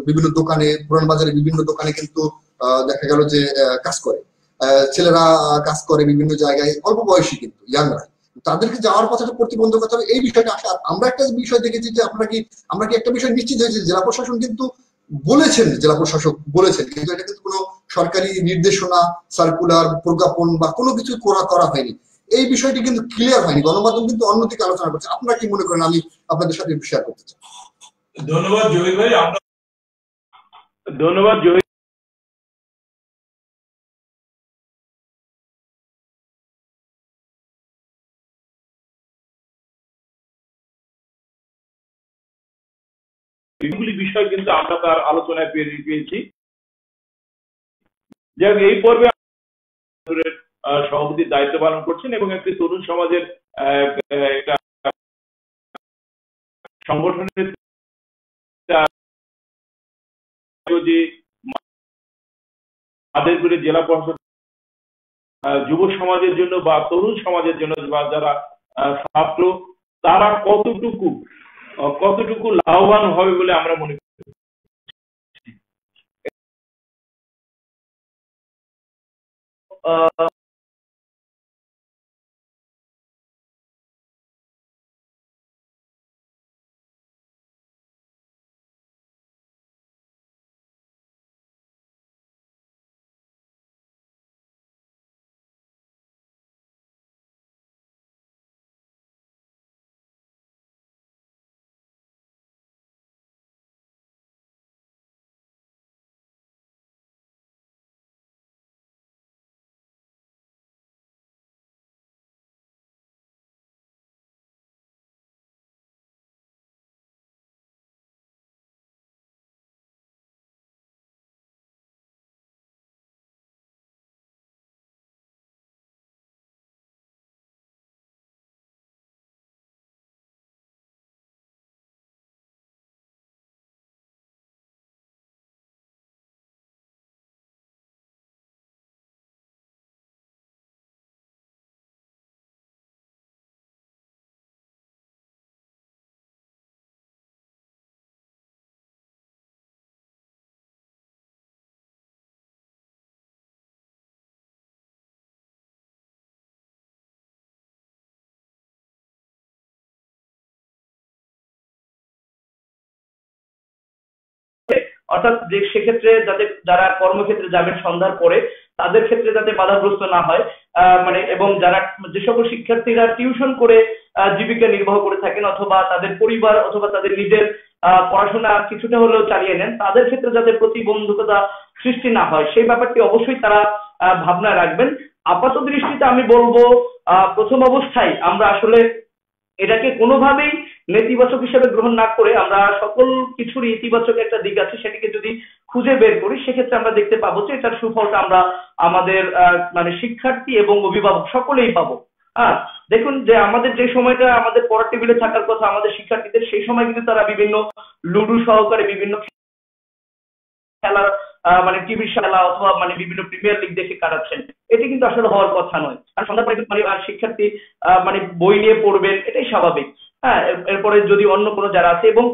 বিভিন্ন দোকানে, পুরান বাজারে বিভিন্ন দোকানে কিন্তু দেখা গেল যে কাজ করে, ছেলেরা কাজ করে বিভিন্ন জায়গায়, অল্প বয়সী কিন্তু ইয়াংরা, তাদেরকে যাওয়ার কথাটা প্রতিবন্ধকতা হবে এই বিষয়টা আসে। আমরা একটা বিষয় দেখেছি যে আমরা কি একটা বিষয় নিশ্চিত হয়েছে, জেলা প্রশাসন কিন্তু বলেছেন, জেলা প্রশাসক বলেছেন, কিন্তু এটা কিন্তু কোনো সরকারি নির্দেশনা, সার্কুলার, প্রজ্ঞাপন বা কোনো কিছু করা হয়নি। এই বিষয়টি কিন্তু ক্লিয়ার হয়নি। গণমাধ্যম কিন্তু অন্যদিকে আলোচনা করছে। আপনারা কি মনে করেন? আমি আপনাদের সাথে শেয়ার করতে চাই। ধন্যবাদ জহির ভাই। ধন্যবাদ জহির। বিভিন্ন বিষয় কিন্তু আমরা তার আলোচনায় পেয়েছি। যাক, এই পর্বে সভাপতির দায়িত্ব পালন করছেন এবং একটি তরুণ সমাজের একটা সংগঠনের মাদারীপুরের জেলা পরিষদ যুব সমাজের জন্য বা তরুণ সমাজের জন্য বা যারা ছাত্র, তারা কতটুকু লাভবান হবে বলে আমরা মনে করি। অর্থাৎ যে সেক্ষেত্রে যাতে যারা কর্মক্ষেত্রে যাবেন সন্ধ্যার পরে, তাদের ক্ষেত্রে যাতে বাধাগ্রস্ত না হয়, মানে এবং যারা যে সকল শিক্ষার্থীরা টিউশন করে জীবিকা নির্বাহ করে থাকেন অথবা তাদের পরিবার অথবা তাদের নিজের পড়াশোনা কিছুটা হলেও চালিয়ে নেন, তাদের ক্ষেত্রে যাতে প্রতিবন্ধকতা সৃষ্টি না হয় সেই ব্যাপারটি অবশ্যই তারা ভাবনায় রাখবেন। আপাত দৃষ্টিতে আমি বলবো প্রথম অবস্থায় আমরা আসলে এটাকে কোনোভাবেই নেতিবাচক হিসেবে গ্রহণ না করে আমরা সকল কিছুর ইতিবাচক একটা দিক আছে সেটিকে যদি খুঁজে বের করি, সেক্ষেত্রে আমরা দেখতে পাবো যে এটার সুফলটা আমরা আমাদের মানে শিক্ষার্থী এবং অভিভাবক সকলেই পাবো। দেখুন যে আমাদের যে সময়টা আমাদের পড়ার টেবিলে থাকার কথা আমাদের শিক্ষার্থীদের, সেই সময় কিন্তু তারা বিভিন্ন লুডু সহকারে বিভিন্ন খেলার মানে টিভি খেলা অথবা মানে বিভিন্ন প্রিমিয়ার লিগ দেখে কাটাচ্ছেন। এটি কিন্তু আসলে হওয়ার কথা নয়। আর সন্ধ্যা পরে মানে শিক্ষার্থী মানে বই নিয়ে পড়বেন, এটাই স্বাভাবিক। এরপরে যদি অন্য কোনো যারা আছে, এবং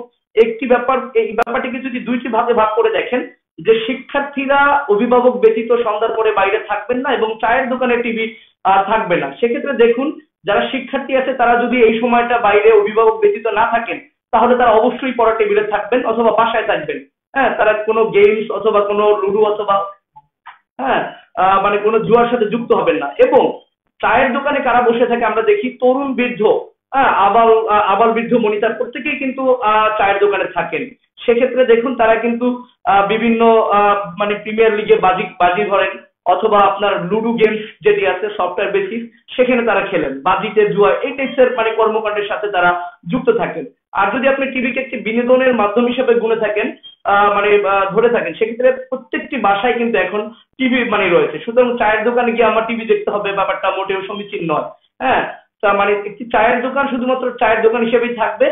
একটি ব্যাপার, এই ব্যাপারটিকে যদি দুইটি ভাগে ভাগ করে দেখেন, যে শিক্ষার্থীরা অভিভাবক ব্যতীত সন্ধ্যার পরে বাইরে থাকবেন না এবং চায়ের দোকানে টিভি থাকবে না। সেক্ষেত্রে দেখুন যারা শিক্ষার্থী আছে তারা যদি এই সময়টা বাইরে অভিভাবক ব্যতীত না থাকেন, তাহলে তারা অবশ্যই পড়া টেবিলে থাকবেন অথবা বাসায় থাকবেন। তারা কোনো গেমস অথবা কোনো লুডো অথবা হ্যাঁ, মানে কোনো জুয়ার সাথে যুক্ত হবেন না। এবং চায়ের দোকানে কারা বসে থাকে আমরা দেখি, তরুণ বৃদ্ধ, হ্যাঁ, আবাল আবাল বৃদ্ধ মনিতার প্রত্যেকেই কিন্তু চায়ের দোকানে থাকেন। সেক্ষেত্রে দেখুন তারা কিন্তু বিভিন্ন মানে প্রিমিয়ার লিগে বাজি বাজি ধরেন, অথবা আপনার লুডো গেমস যেটি আছে সফটওয়্যার বেসিস, সেখানে তারা খেলেন, বাজিতে জুয়া এই টাইপসের মানে কর্মকাণ্ডের সাথে তারা যুক্ত থাকেন। আর যদি আপনি টিভিকে একটি বিনোদনের মাধ্যম হিসেবে গুনে থাকেন, মানে ধরে থাকেন, সেক্ষেত্রে প্রত্যেকটি বাসায় কিন্তু এখন টিভি মানে রয়েছে। সুতরাং চায়ের দোকানে গিয়ে আমার টিভি দেখতে হবে ব্যাপারটা মোটেও সমীচীন নয়। হ্যাঁ, তা মানে একটি চায়ের দোকান শুধুমাত্র চায়ের দোকান হিসেবেই থাকবে।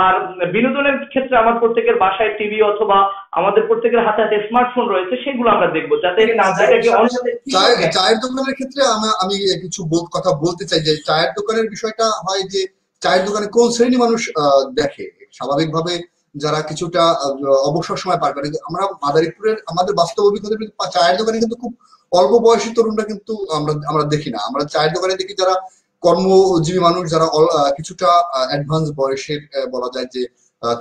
আর বিনোদনের ক্ষেত্রে আমার প্রত্যেকের বাসায় টিভি অথবা আমাদের প্রত্যেকের হাতে হাতে স্মার্টফোন রয়েছে, সেগুলো আমরা দেখবো, যাতে এটাকে চায়ের দোকানের ক্ষেত্রে আমি কিছু কথা বলতে চাই যে চায়ের দোকানের বিষয়টা হয় যে চায়ের দোকানে কোন শ্রেণী মানুষ দেখে। স্বাভাবিকভাবে যারা কিছুটা অবসর সময় পার করে, আমরা মাদারীপুরের আমাদের বাস্তব অভিজ্ঞতা চায়ের দোকানে কিন্তু খুব অল্প বয়সী তরুণরা কিন্তু আমরা দেখি না। আমরা চায়ের দোকানে দেখি যারা কর্মজীবী মানুষ, যারা কিছুটা অ্যাডভান্স বয়সের, বলা যায় যে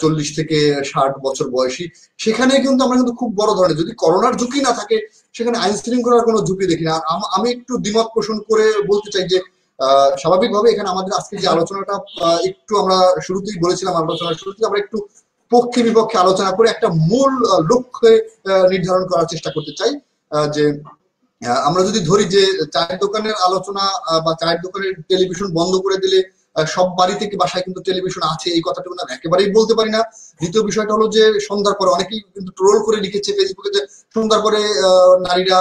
40 থেকে 60 বছর বয়সী, সেখানে কিন্তু আমরা কিন্তু খুব বড় ধরনের, যদি করোনার ঝুঁকি না থাকে সেখানে আইন শৃঙ্খলার কোনো ঝুঁকি দেখি না। আমি একটু দ্বিমত পোষণ করে বলতে চাই যে স্বাভাবিকভাবে এখানে আমাদের আজকে যে আলোচনাটা একটু আমরা শুরুতেই বলেছিলাম, আলোচনার শুরুতে আমরা একটু পক্ষে বিপক্ষে আলোচনা করে একটা মূল লক্ষ্যে নির্ধারণ করার চেষ্টা করতে চাই। যে আমরা যদি ধরি যে চায়ের দোকানের আলোচনা বা চায়ের দোকানের টেলিভিশন বন্ধ করে দিলে সব বাড়ি থেকে বাসায় কিন্তু টেলিভিশন আছে, এই কথাটা কিন্তু একেবারেই বলতে পারি না। দ্বিতীয় বিষয়টা হলো যে সন্ধ্যার পরে অনেকেই কিন্তু ট্রোল করে লিখেছে ফেসবুকে যে সন্ধ্যার পরে নারীরা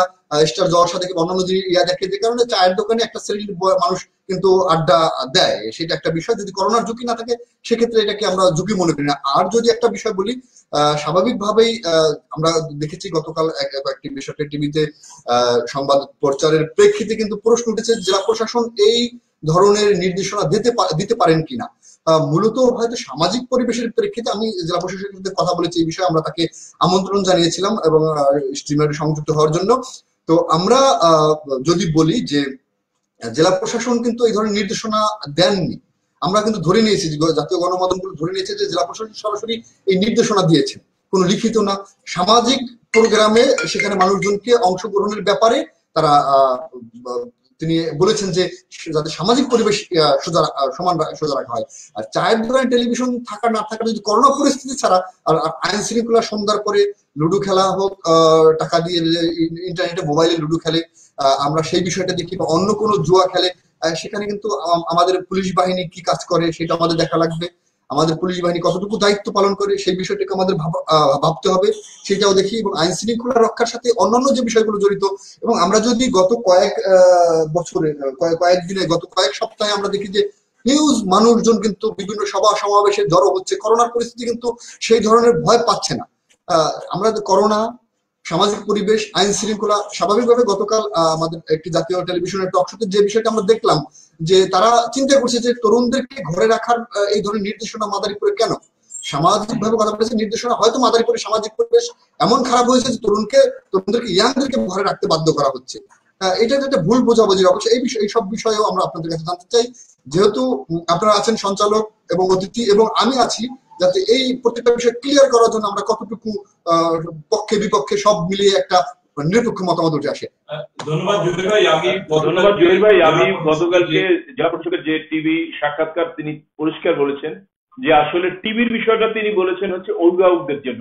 স্টার জলসা দেখে, অন্যান্য ইয়া দেখে, যে কারণে চায়ের দোকানে একটা শ্রেণীর মানুষ কিন্তু আড্ডা দেয়, সেটা একটা বিষয়। যদি করোনার ঝুঁকি না থাকে সেক্ষেত্রে এটাকে আমরা ঝুঁকি মনে করি না। আর যদি একটা বিষয় বলি, স্বাভাবিকভাবেই আমরা দেখেছি গতকাল একটি বিষয়কে টিভিতে সংবাদ প্রচারের প্রেক্ষিতে কিন্তু প্রশ্ন উঠেছে জেলা প্রশাসন এই ধরনের নির্দেশনা দিতে পারেন কিনা। মূলত হয়তো সামাজিক পরিবেশের প্রেক্ষিতে আমি জেলা প্রশাসনের সাথে কথা বলেছি এই বিষয়ে, আমরা তাকে আমন্ত্রণ জানিয়েছিলাম এবং স্ট্রিমারে সংযুক্ত হওয়ার জন্য। তো আমরা যদি বলি যে জেলা প্রশাসন কিন্তু এই ধরনের নির্দেশনা দেননি, আমরা কিন্তু ধরে নিয়েছি, জাতীয় গণমাধ্যমগুলো ধরে নিয়েছে যে জেলা প্রশাসন সরাসরি এই নির্দেশনা দিয়েছে, কোনো লিখিত না। সামাজিক প্রোগ্রামে সেখানে মানুষজনকে অংশগ্রহণের ব্যাপারে তারা তিনি বলেছেন যে যাতে সামাজিক পরিবেশ সোজা রাখা হয়। আর চায়ের দোকানে টেলিভিশন থাকা না থাকা যদি করোনা পরিস্থিতি ছাড়া, আর আইন শৃঙ্খলা সন্ধ্যার পরে লুডো খেলা হোক, টাকা দিয়ে ইন্টারনেটে মোবাইলে লুডো খেলে, আমরা সেই বিষয়টা দেখি, বা অন্য কোনো জুয়া খেলে, সেখানে কিন্তু আমাদের পুলিশ বাহিনী কি কাজ করে সেটা আমাদের দেখা লাগবে। আমাদের পুলিশ বাহিনী কতটুকু দায়িত্ব পালন করে সেই বিষয়টাকে আমাদের ভাবতে হবে, সেটাও দেখি। এবং আইন শৃঙ্খলা রক্ষার সাথে অন্যান্য যে বিষয়গুলো জড়িত, এবং আমরা যদি গত কয়েক বছরে, কয়েকদিনে, গত কয়েক সপ্তাহে আমরা দেখি যে হিউজ মানুষজন কিন্তু বিভিন্ন সভা সমাবেশে জড়ো হচ্ছে, করোনার পরিস্থিতি কিন্তু সেই ধরনের ভয় পাচ্ছে না। আমরা করোনা, সামাজিক পরিবেশ, আইন শৃঙ্খলা, স্বাভাবিকভাবে গতকাল আমাদের একটি জাতীয় টেলিভিশনের টক শোতে যে বিষয়টা আমরা দেখলাম যে তারা চিন্তা করছে যে তরুণদেরকে ঘরে রাখার এই ধরনের নির্দেশনা মাদারীপুরে কেন। সামাজিক ভাবে কথা বলেছে, নির্দেশনা হয়তো মাদারীপুরে সামাজিক পরিবেশ এমন খারাপ হয়েছে যে তরুণদেরকে ইয়াংদেরকে ঘরে রাখতে বাধ্য করা হচ্ছে। এটা একটা ভুল বোঝাবুঝির অবশ্য। এই সব বিষয়েও আমরা আপনাদের কাছে জানতে চাই, যেহেতু আপনারা আছেন সঞ্চালক এবং অতিথি এবং আমি আছি, যাতে এই প্রত্যেকটা বিষয় ক্লিয়ার করার জন্য আমরা কতটুকু পক্ষে বিপক্ষে সব মিলিয়ে একটা নিরপেক্ষ মতামত উঠে আসে। ধন্যবাদ জুয়েল ভাই। আমি গতকালকে জেলা প্রশাসকের যে টিভি সাক্ষাৎকার তিনি পরিষ্কার বলেছেন যে আসলে টিভির বিষয়টা তিনি বলেছেন হচ্ছে অভিভাবকদের জন্য।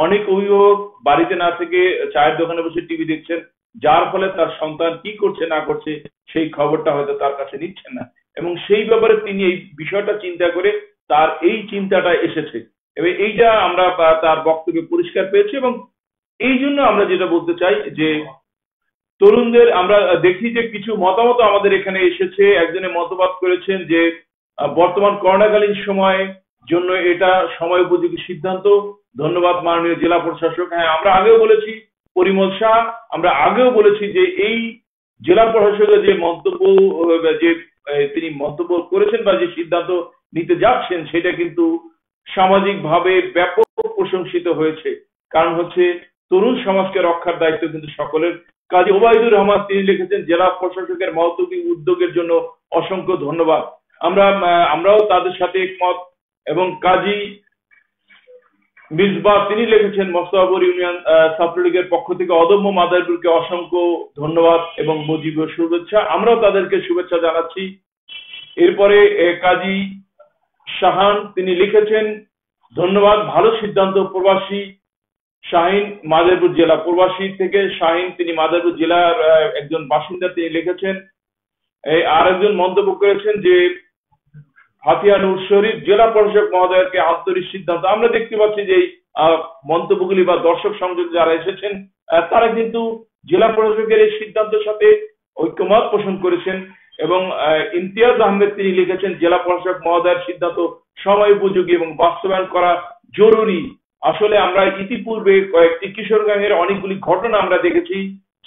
অনেক অভিভাবক বাড়িতে না থেকে চায়ের দোকানে বসে টিভি দেখছেন, যার ফলে তার সন্তান কি করছে না করছে সেই খবরটা হয়তো তার কাছে নিচ্ছেন না, এবং সেই ব্যাপারে তিনি এই বিষয়টা চিন্তা করে তার এই চিন্তাটা এসেছে, এবং এইটা আমরা তার বক্তব্যে পরিষ্কার পেয়েছি। এবং এই জন্য আমরা যেটা বলতে চাই যে তরুণদের আমরা দেখি যে কিছু মতামত আমাদের এখানে এসেছে। একজনে মতবাদ করেছেন যে বর্তমান করোনাকালীন সময় জন্য এটা সময় উপযোগী সিদ্ধান্ত। ধন্যবাদ মাননীয় জেলা প্রশাসক। হ্যাঁ, আমরা আগেও বলেছি, পরিমল শাহ, আমরা আগেও বলেছি যে এই জেলা প্রশাসকের যে মন্তব্য, যে তিনি মন্তব্য করেছেন বা যে সিদ্ধান্ত নিতে যাচ্ছেন সেটা কিন্তু সামাজিকভাবে ব্যাপক প্রশংসিত হয়েছে। কারণ হচ্ছে তরুণ সমাজকে রক্ষার দায়িত্ব কিন্তু সকলের। কাজী ওবায়দুর রহমান তিনি লিখেছেন জেলা প্রশাসকের মহৎ উদ্যোগের জন্য অসংখ্য ধন্যবাদ। আমরাও তাদের সাথে একমত। এবং কাজী মিসবাহ তিনি লিখেছেন মোস্তফাপুর ইউনিয়ন ছাত্রলীগের পক্ষ থেকে অদম্য মাদারীপুরকে অসংখ্য ধন্যবাদ এবং মুজিবুর শুভেচ্ছা। আমরাও তাদেরকে শুভেচ্ছা জানাচ্ছি। এরপরে কাজী শাহান তিনি লিখেছেন ধন্যবাদ, ভালো সিদ্ধান্ত। প্রবাসী শাহিন মাদারীপুর জেলা, প্রবাসী থেকে শাহিন তিনি মাদারীপুর জেলার একজন বাসিন্দা, তিনি লিখেছেন। আর একজন মন্তব্য করেছেন যে হাতিয়া নূর শরীফ জেলা প্রশাসক মহোদয়কে আন্তরিক সিদ্ধান্ত। আমরা দেখতে পাচ্ছি যে মন্তব্যগুলি বা দর্শক সংযোগ যারা এসেছেন তারা কিন্তু জেলা প্রশাসকের এই সিদ্ধান্তের সাথে ঐক্যমত পোষণ করেছেন এবং ইমতিয়াজ আহমেদ তিনি লিখেছেন জেলা প্রশাসক মহোদয়ের সিদ্ধান্ত সময় উপযোগী এবং বাস্তবায়ন করা জরুরি। আসলে আমরা ইতিপূর্বে কয়েকটি কিশোরগঞ্জের অনেকগুলি ঘটনা আমরা দেখেছি,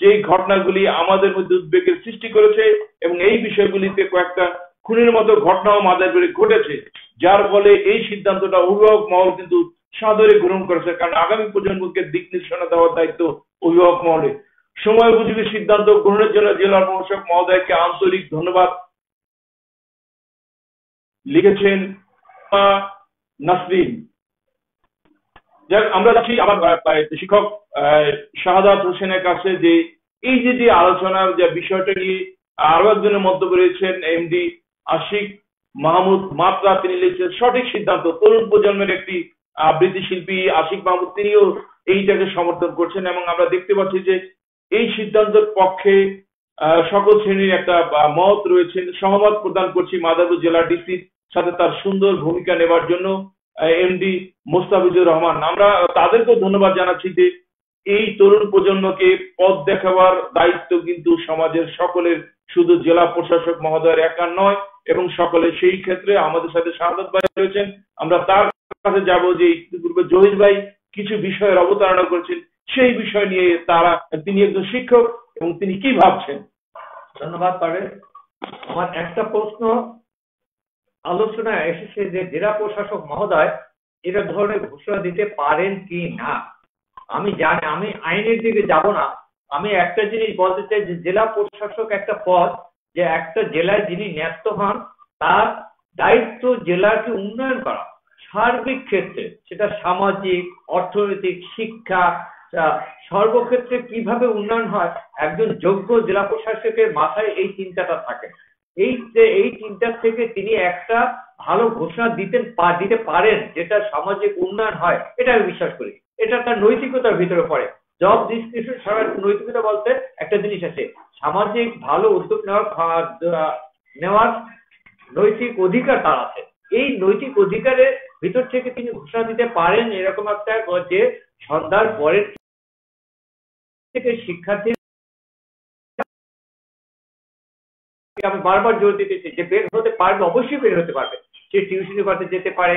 যেই ঘটনাগুলি আমাদের মধ্যে উদ্বেগের সৃষ্টি করেছে এবং এই বিষয়গুলিতে কয়েকটা খুনের মতো ঘটনাও মাদারীপুরে ঘটেছে, যার ফলে এই সিদ্ধান্তটা অভিভাবক মহল কিন্তু সাদরে গ্রহণ করেছে, কারণ আগামী প্রজন্মকে দিক নির্দেশনা দেওয়ার দায়িত্ব অভিভাবক মহলে। সময় উপযোগী সিদ্ধান্ত গ্রহণের জন্য জেলা প্রশাসক মহোদয়কে আন্তরিক ধন্যবাদ লিখেছেন নাসরিন। যাক, আমরা যাচ্ছি আমার শিক্ষক শাহাদাত হোসেনের কাছে যে এই যে আলোচনার যে বিষয়টা নিয়ে আরো একজনের মন্তব্য রয়েছেন এমডি আশিক মাহমুদ মাত্রা, তিনি লিখছেন সঠিক সিদ্ধান্ত। তরুণ প্রজন্মের একটি আবৃত্তি শিল্পী আশিক মাহমুদ তিনিও এইটাকে সমর্থন করছেন এবং আমরা দেখতে পাচ্ছি যে এই সিদ্ধান্তের পক্ষে সকল শ্রেণীর একটা মত রয়েছেন। সহমত প্রদান করছি মাদারীপুর জেলা ডিসির সাথে তার সুন্দর ভূমিকা নেবার জন্য এমডি মোস্তাফিজুর রহমান। আমরা তাদেরকেও ধন্যবাদ জানাচ্ছি যে এই তরুণ প্রজন্মকে পথ দেখাবার দায়িত্ব কিন্তু সমাজের সকলের, শুধু জেলা প্রশাসক মহোদয়ের একার নয় এবং সকলে। সেই ক্ষেত্রে আমাদের সাথে শাহাদাত ভাই রয়েছেন, আমরা তার কাছে যাব যে ইতিপূর্বে জহির ভাই কিছু বিষয়ের অবতারণা করেছেন, সেই বিষয় নিয়ে তিনি একজন শিক্ষক এবং তিনি কি ভাবছেন। ধন্যবাদ পারভেজ। আমার একটা প্রশ্ন আলোচনায় এসেছে যে জেলা প্রশাসক মহোদয় এটা ধরনের ঘোষণা দিতে পারেন কি না। আমি জানি, আমি আইনের দিকে যাব না, আমি একটা জিনিস বলতে চাই যে জেলা প্রশাসক একটা পদ, যে একটা জেলায় যিনি ন্যস্ত হন তার দায়িত্ব জেলাকে উন্নয়ন করা সার্বিক ক্ষেত্রে, সেটা সামাজিক, অর্থনৈতিক, শিক্ষা, সর্বক্ষেত্রে কিভাবে উন্নয়ন হয় একজন যোগ্য জেলা প্রশাসকের মাথায় এই চিন্তাটা থাকে। এই চিন্তার থেকে তিনি একটা ভালো ঘোষণা দিতে পারেন যেটা সামাজিক উন্নয়ন হয়, এটা আমি বিশ্বাস করি। এটা তার নৈতিকতার ভিতরে পড়ে। জব ডিসক্রিপশন ছাড়া নৈতিকতা বলতে একটা জিনিস আছে, সামাজিক ভালো উদ্যোগ নেওয়ার নৈতিক অধিকার তার আছে। এই নৈতিক অধিকারের ভিতর থেকে তিনি ঘোষণা দিতে পারেন এরকম একটা, যে সন্ধ্যার পরের থেকে শিক্ষার্থী, আমি বারবার জোর দিতেছি যে বের হতে পারবে, অবশ্যই বের হতে পারবে। সে টিউশনি করতে যেতে পারে,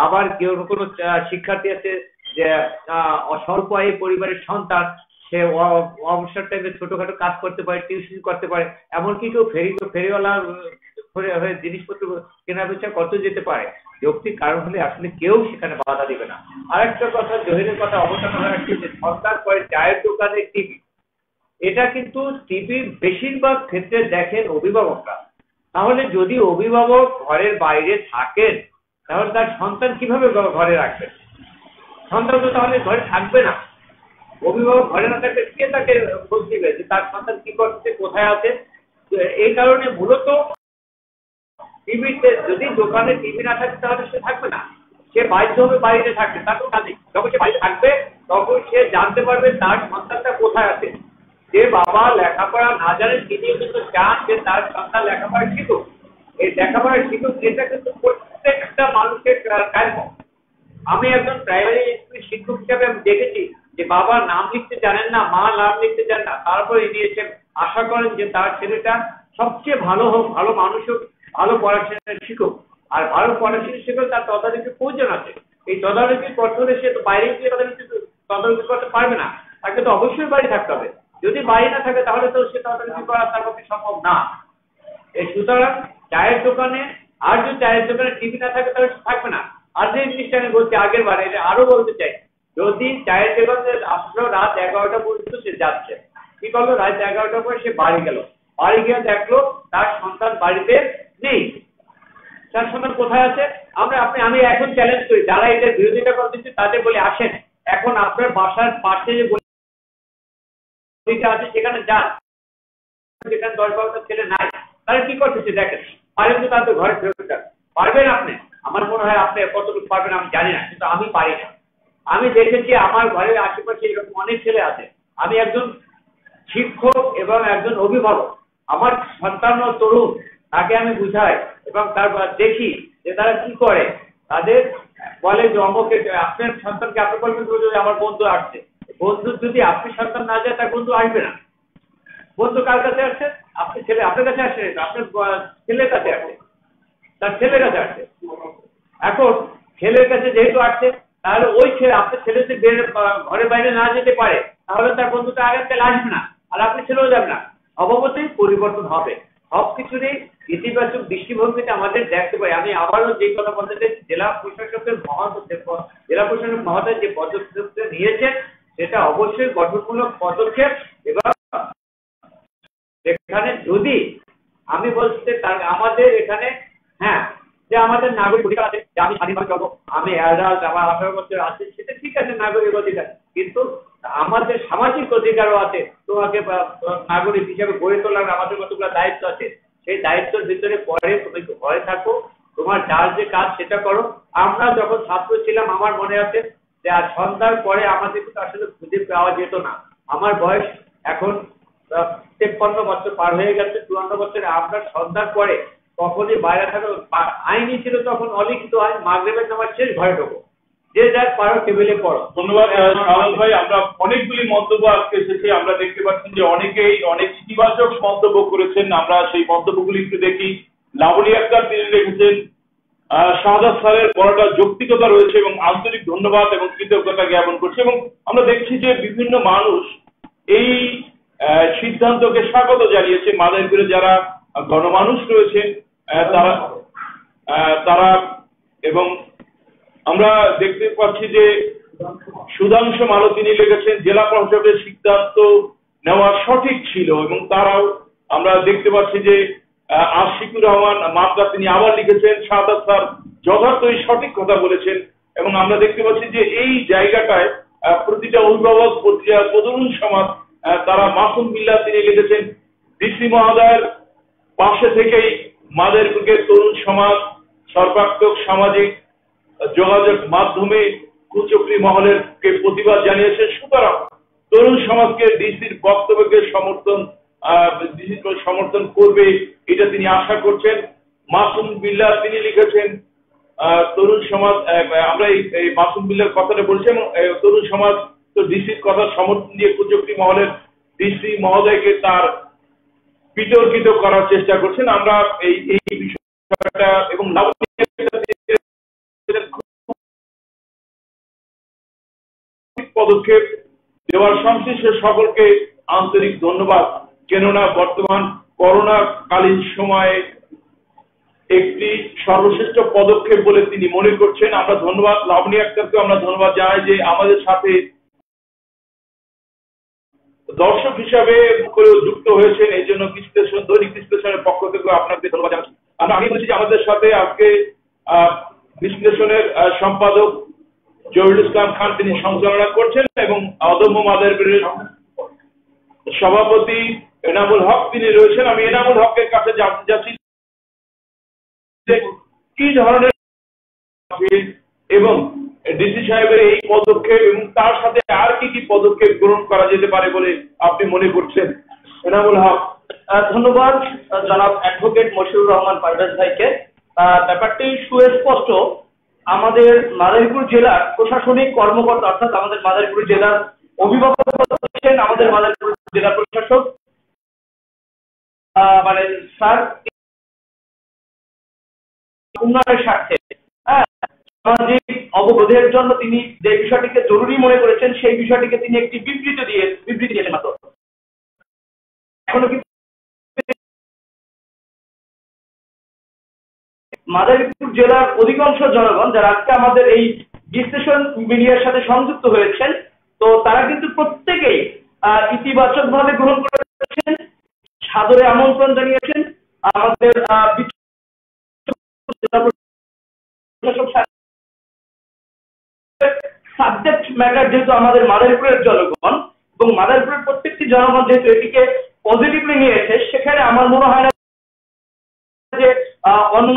আবার কেউ কোনো শিক্ষার্থী আছে যে স্বল্প আয় পরিবারের সন্তান, সে অবসর টাইমে ছোটখাটো কাজ করতে পারে, টিউশন করতে পারে, এমনকি কেউ ফেরিওয়ালা হয়ে জিনিসপত্র কেনা বেচা করতে যেতে পারে। যৌক্তিক কারণ হলে আসলে কেউ সেখানে বাধা দিবে না। আরেকটা কথা, জহিরের কথা অবতারণা হয়ে আসছে যে সরকার করে চায়ের দোকানে টিভি, এটা কিন্তু টিভির বেশিরভাগ ক্ষেত্রে দেখেন অভিভাবকরা। তাহলে যদি অভিভাবক ঘরের বাইরে থাকেন তাহলে তার সন্তান কিভাবে ঘরে রাখবেন? সন্তান তো তাহলে ঘরে থাকবে না। অভিভাবক ঘরে না থাকলে কে তাকে খোঁজ দিবে যে তার সন্তান কি করছে, কোথায় আছে? এই কারণে মূলত টিভিতে, যদি দোকানে টিভি না থাকে তাহলে সে থাকবে না, সে বাধ্য হবে বাইরে থাকবে। তার তো কাজে যখন সে বাইরে থাকবে তখন সে জানতে পারবে তার সন্তানটা কোথায় আছে। যে বাবা লেখাপড়া না জানেন তিনি কিন্তু চান যে তার সন্তান লেখাপড়া শিখুক। এই লেখাপড়া শিখুক, এটা কিন্তু প্রত্যেকটা মানুষের কাম্য। আমি একজন প্রাইমারি স্কুল শিক্ষক হিসাবে আমি দেখেছি যে বাবা নাম লিখতে জানেন না, মা নাম লিখতে জানেন না, তারপরে নিয়েছে আশা করেন যে তার ছেলেটা সবচেয়ে ভালো হোক, ভালো মানুষ হোক, ভালো পড়াশোনা শিখুক। আর ভালো পড়াশোনা শিখুক তার তদারকির প্রয়োজন আছে। এই তদারকি করতে হলে সে তো বাইরে গিয়ে তদারকি করতে পারবে না, তাকে তো অবশ্যই বাড়ি থাকতে হবে। যদি বাড়ি না থাকে তাহলে তো সে তদারকি করা তার পক্ষে সম্ভব না। এই সুতরাং চায়ের দোকানে, আর যদি চায়ের দোকানে টিভি না থাকে তাহলে থাকবে না। আর যে জিনিসটা আমি বলছি আগের বারে, আরো বলতে চাই, যদি চায়ের দোকানে আসলো রাত 11টা পর্যন্ত সে যাচ্ছে, কি করলো, রাত 11টার পরে সে বাড়ি গেল, বাড়ি গিয়ে দেখলো তার সন্তান বাড়িতে নেই। তার সন্তান কোথায় আছে? আমি এখন চ্যালেঞ্জ করি যারা এটার বিরোধিতা করতেছে তাদের বলে আসেন এখন আপনার বাসার পাশে যে গলিটা আছে সেখানে যান, যেখানে 10-12টা ছেলে নাই তারা কি করতেছে দেখেন, পারেন তো তাদের ঘরে ফেরত যান, পারবেন আপনি? আমার মনে হয় আপনি কতটুকু পারবেন আমি জানি না, কিন্তু আমি পারি না। আমি দেখেছি আমার ঘরের আশেপাশে এরকম অনেক ছেলে আছে। আমি একজন শিক্ষক এবং একজন অভিভাবক, আমার সন্তান ও তরুণ তাকে আমি বুঝাই এবং তারপর দেখি যে তারা কি করে। তাদের বলে যে অমুকে আপনার সন্তানকে আপনি বলবেন যে আমার বন্ধু আসছে, বন্ধু যদি আপনি সন্তান না যায় তার বন্ধু আসবে না। বন্ধু কার কাছে আসছে? আপনি ছেলে আপনার কাছে আসছে, আপনার ছেলের কাছে আসছে, তার ছেলের কাছে আসছে। এখন ছেলের কাছে যেহেতু আসছে তাহলে ওই ছেলে আপনার ছেলে যদি ঘরের বাইরে না যেতে পারে তাহলে তার বন্ধুটা আগামীকাল আসবে না, আর আপনি ছেলেও যাবে না। স্বভাবতই পরিবর্তন হবে। সবকিছুরই ইতিবাচক দৃষ্টিভঙ্গিতে আমাদের দেখতে পাই। আমি আবারও যে কথা বলতে চাই, জেলা প্রশাসকের মহোদয় যে পদক্ষেপ নিয়েছেন সেটা অবশ্যই গঠনমূলক পদক্ষেপ। এবং এখানে যদি আমি বলতে আমাদের এখানে হ্যাঁ যে আমাদের নাগরিক অধিকার আছে, যে আমি স্বাধীনভাবে চলবো, আমি অ্যাডাল্ট, আমার 18 বছর আছে, সেটা ঠিক আছে নাগরিক অধিকার, কিন্তু আমাদের সামাজিক অধিকারও আছে। তোমাকে নাগরিক হিসেবে গড়ে তোলার আমাদের কতগুলো দায়িত্ব আছে, সেই দায়িত্বের ভিতরে পরে তুমি ঘরে থাকো, তোমার যার যে কাজ সেটা করো। আমরা যখন ছাত্র ছিলাম আমার মনে আছে যে আর সন্ধ্যার পরে আমাদের কিন্তু আসলে খুঁজে পাওয়া যেত না। আমার বয়স এখন 53 বছর পার হয়ে গেছে, 54 বছরে আমরা সন্ধ্যার পরে কখনই বাইরে থাকো, আইনি ছিল তখন অলিখিত আইন, মাগরিবের নামাজ শেষ ঘরে ঢোকো, যে যার পারো টেবিলে পড়ো। ধন্যবাদ শাহনাজ ভাই। আমরা অনেকগুলি মন্তব্য আজকে এসেছে, আমরা দেখতে পাচ্ছি যে অনেকেই অনেক ইতিবাচক মন্তব্য করেছেন। আমরা সেই মন্তব্যগুলি একটু দেখি। লাবণী আক্তার তিনি লিখেছেন শাহাদাত স্যারের বড়টা যৌক্তিকতা রয়েছে এবং আন্তরিক ধন্যবাদ এবং কৃতজ্ঞতা জ্ঞাপন করছে। এবং আমরা দেখছি যে বিভিন্ন মানুষ এই সিদ্ধান্তকে স্বাগত জানিয়েছে। মাদারীপুরে যারা গণমানুষ রয়েছেন তারা এবং আমরা দেখতে পাচ্ছি যে সুধাংশু মালো তিনি লিখেছেন জেলা প্রশাসকের সিদ্ধান্ত নেওয়া সঠিক ছিল। এবং তারাও আমরা দেখতে পাচ্ছি যে আশিকুর রহমান মাদ্রা তিনি আবার লিখেছেন শাহাদাত স্যার যথার্থই সঠিক কথা বলেছেন। এবং আমরা দেখতে পাচ্ছি যে এই জায়গাটায় প্রতিটা অভিভাবক, প্রতিটা তরুণ সমাজ তারা মাসুম বিল্লাহ তিনি লিখেছেন ডিসি মহোদয়ের পাশে থেকেই মাদারীপুরের তরুণ সমাজ সর্বাত্মক সামাজিক যোগাযোগ মাধ্যমে কুচক্রী মহলের প্রতিবাদ জানিয়েছে। সুতরাং তরুণ সমাজকে ডিসির বক্তব্যকে সমর্থন করবে এটা তিনি আশা করছেন। মাসুম বিল্লাহ তিনি লিখেছেন তরুণ সমাজ, আমরা এই মাসুম বিল্লাহর কথাটা বলছি এবং তরুণ সমাজ তো ডিসির কথা সমর্থন দিয়ে কুচক্রী মহলের ডিসি মহোদয়কে তার বিতর্কিত করার চেষ্টা করছেন। আমরা এই বিষয়টা এবং পদক্ষেপ দেওয়ার সংশ্লিষ্ট সকলকে আন্তরিক ধন্যবাদ। কেননা বর্তমান করোনা কালীন সময়ে একটি সর্বশ্রেষ্ঠ পদক্ষেপ বলে তিনি মনে করছেন। আমরা ধন্যবাদ লাবণী আক্তারকে আমরা ধন্যবাদ জানাই যে আমাদের সাথে দর্শক হিসাবে যুক্ত হয়েছেন। এই জন্য বিশ্লেষণ দৈনিক বিশ্লেষণের পক্ষ থেকে আপনাকে ধন্যবাদ জানাচ্ছি। আমরা আগে বলছি যে আমাদের সাথে আজকে বিশ্লেষণের সম্পাদক জহিরুল ইসলাম খান তিনি সঞ্চালনা করছেন এবং অদম্য মাদারীপুরের সভাপতি এনামুল হক তিনি রয়েছেন। আমি এনামুল হকের কাছে জানতে চাচ্ছি কি ধরনের এবং ডিসি সাহেবের এই পদক্ষেপ এবং তার সাথে আর কি কি পদক্ষেপ গ্রহণ করা যেতে পারে বলে আপনি মনে করছেন? এনামুল হক। ধন্যবাদ জনাব অ্যাডভোকেট মশিউর রহমান পারভেজ ভাইকে। ব্যাপারটি সুস্পষ্ট। আমাদের মাদারীপুর জেলার প্রশাসনিক কর্মকর্তা অর্থাৎ আমাদের মাদারীপুর জেলার অভিভাবক হচ্ছেন আমাদের মাদারীপুর জেলা প্রশাসক মানে স্যার উন্নয়নের স্বার্থে সামাজিক অবরোধের জন্য তিনি যে বিষয়টিকে জরুরি মনে করেছেন সেই বিষয়টিকে তিনি একটি বিবৃতি দিয়েছেন মাত্র। এখনো কিন্তু মাদারীপুর জেলার অধিকাংশ জনগণ যারা আজকে আমাদের এই বিশ্লেষণ মিডিয়ার সাথে সংযুক্ত হয়েছেন, তো তারা কিন্তু প্রত্যেকেই ইতিবাচক ভাবে গ্রহণ করেছেন, সাদরে আমন্ত্রণ জানিয়েছেন। আমাদের ম্যাটার যেহেতু আমাদের মাদারীপুরের জনগণ এবং মাদারীপুরের প্রত্যেকটি জনগণ যেহেতু এটিকে পজিটিভলি নিয়েছে, সেখানে আমার মনে হয় না যে অন্য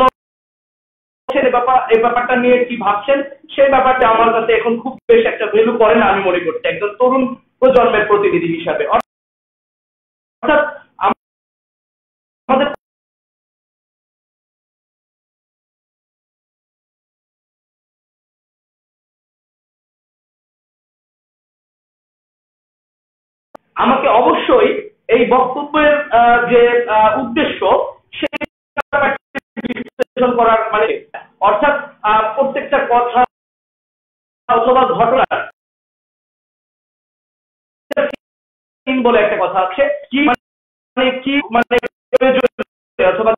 এই ব্যাপারটা নিয়ে কি ভাবছেন সেই ব্যাপারটা আমার কাছে এখন খুব বেশি একটা ভ্যালু করে না আমি মনে করছি একজন তরুণ প্রজন্মের প্রতিনিধি হিসাবে। অর্থাৎ আমাদের আমাকে অবশ্যই এই বক্তব্যের যে উদ্দেশ্য সেই বিশ্লেষণ করার মানে অর্থাৎ প্রত্যেকটা কথা অথবা ঘটনা বলে একটা কথা আছে কি মানে অথবা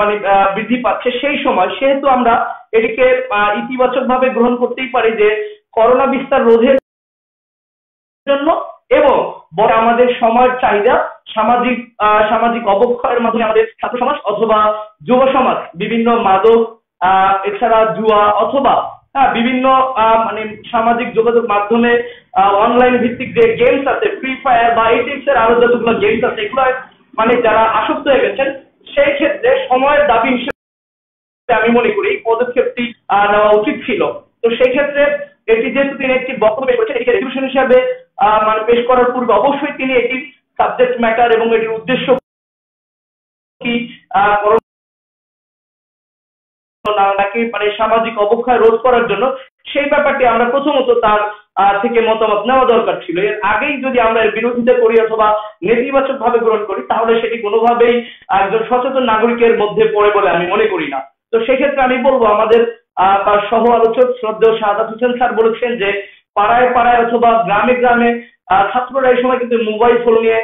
মানে বৃদ্ধি পাচ্ছে সেই সময়, সেহেতু আমরা এটিকে ইতিবাচক ভাবে গ্রহণ করতেই পারি যে করোনা বিস্তার রোধের জন্য এবং আমাদের সময়ের চাহিদা সামাজিক অবক্ষয়ের মাধ্যমে আমাদের ছাত্র সমাজ অথবা যুব সমাজ বিভিন্ন মাদক এছাড়া জুয়া অথবা বিভিন্ন মানে সামাজিক যোগাযোগ মাধ্যমে অনলাইন ভিত্তিক যে গেমস আছে, ফ্রি ফায়ার বা এই টাইপসের আরো যতগুলো গেমস আছে, এগুলো মানে যারা আসক্ত হয়ে গেছেন, সেই ক্ষেত্রে সময়ের দাবি হিসেবে আমি মনে করি পদক্ষেপটি নেওয়া উচিত ছিল। তো সেই ক্ষেত্রে এটি যেহেতু তিনি একটি বক্তব্য পেশ করেছেন, এটিকে রেজলিউশন হিসাবে মানে পেশ করার পূর্বে অবশ্যই তিনি এটির সাবজেক্ট ম্যাটার এবং এটির উদ্দেশ্য কি নাকি মানে সামাজিক অবক্ষয় রোধ করার জন্য সেই ব্যাপারটি আমরা প্রথমত তার থেকে মতামত নেওয়া দরকার ছিল। এর আগেই যদি আমরা এর বিরোধিতা করি অথবা নেতিবাচক ভাবে গ্রহণ করি তাহলে সেটি কোনোভাবেই একজন সচেতন নাগরিকের মধ্যে পড়ে বলে আমি মনে করি না। তো সেক্ষেত্রে আমি বলবো আমাদের সহ আলোচক শ্রদ্ধেয় শাহাদাত হোসেন স্যার বলেছেন যে পাড়ায় পাড়ায় অথবা গ্রামে গ্রামে ছাত্ররা এই সময় কিন্তু মোবাইল ফোন নিয়ে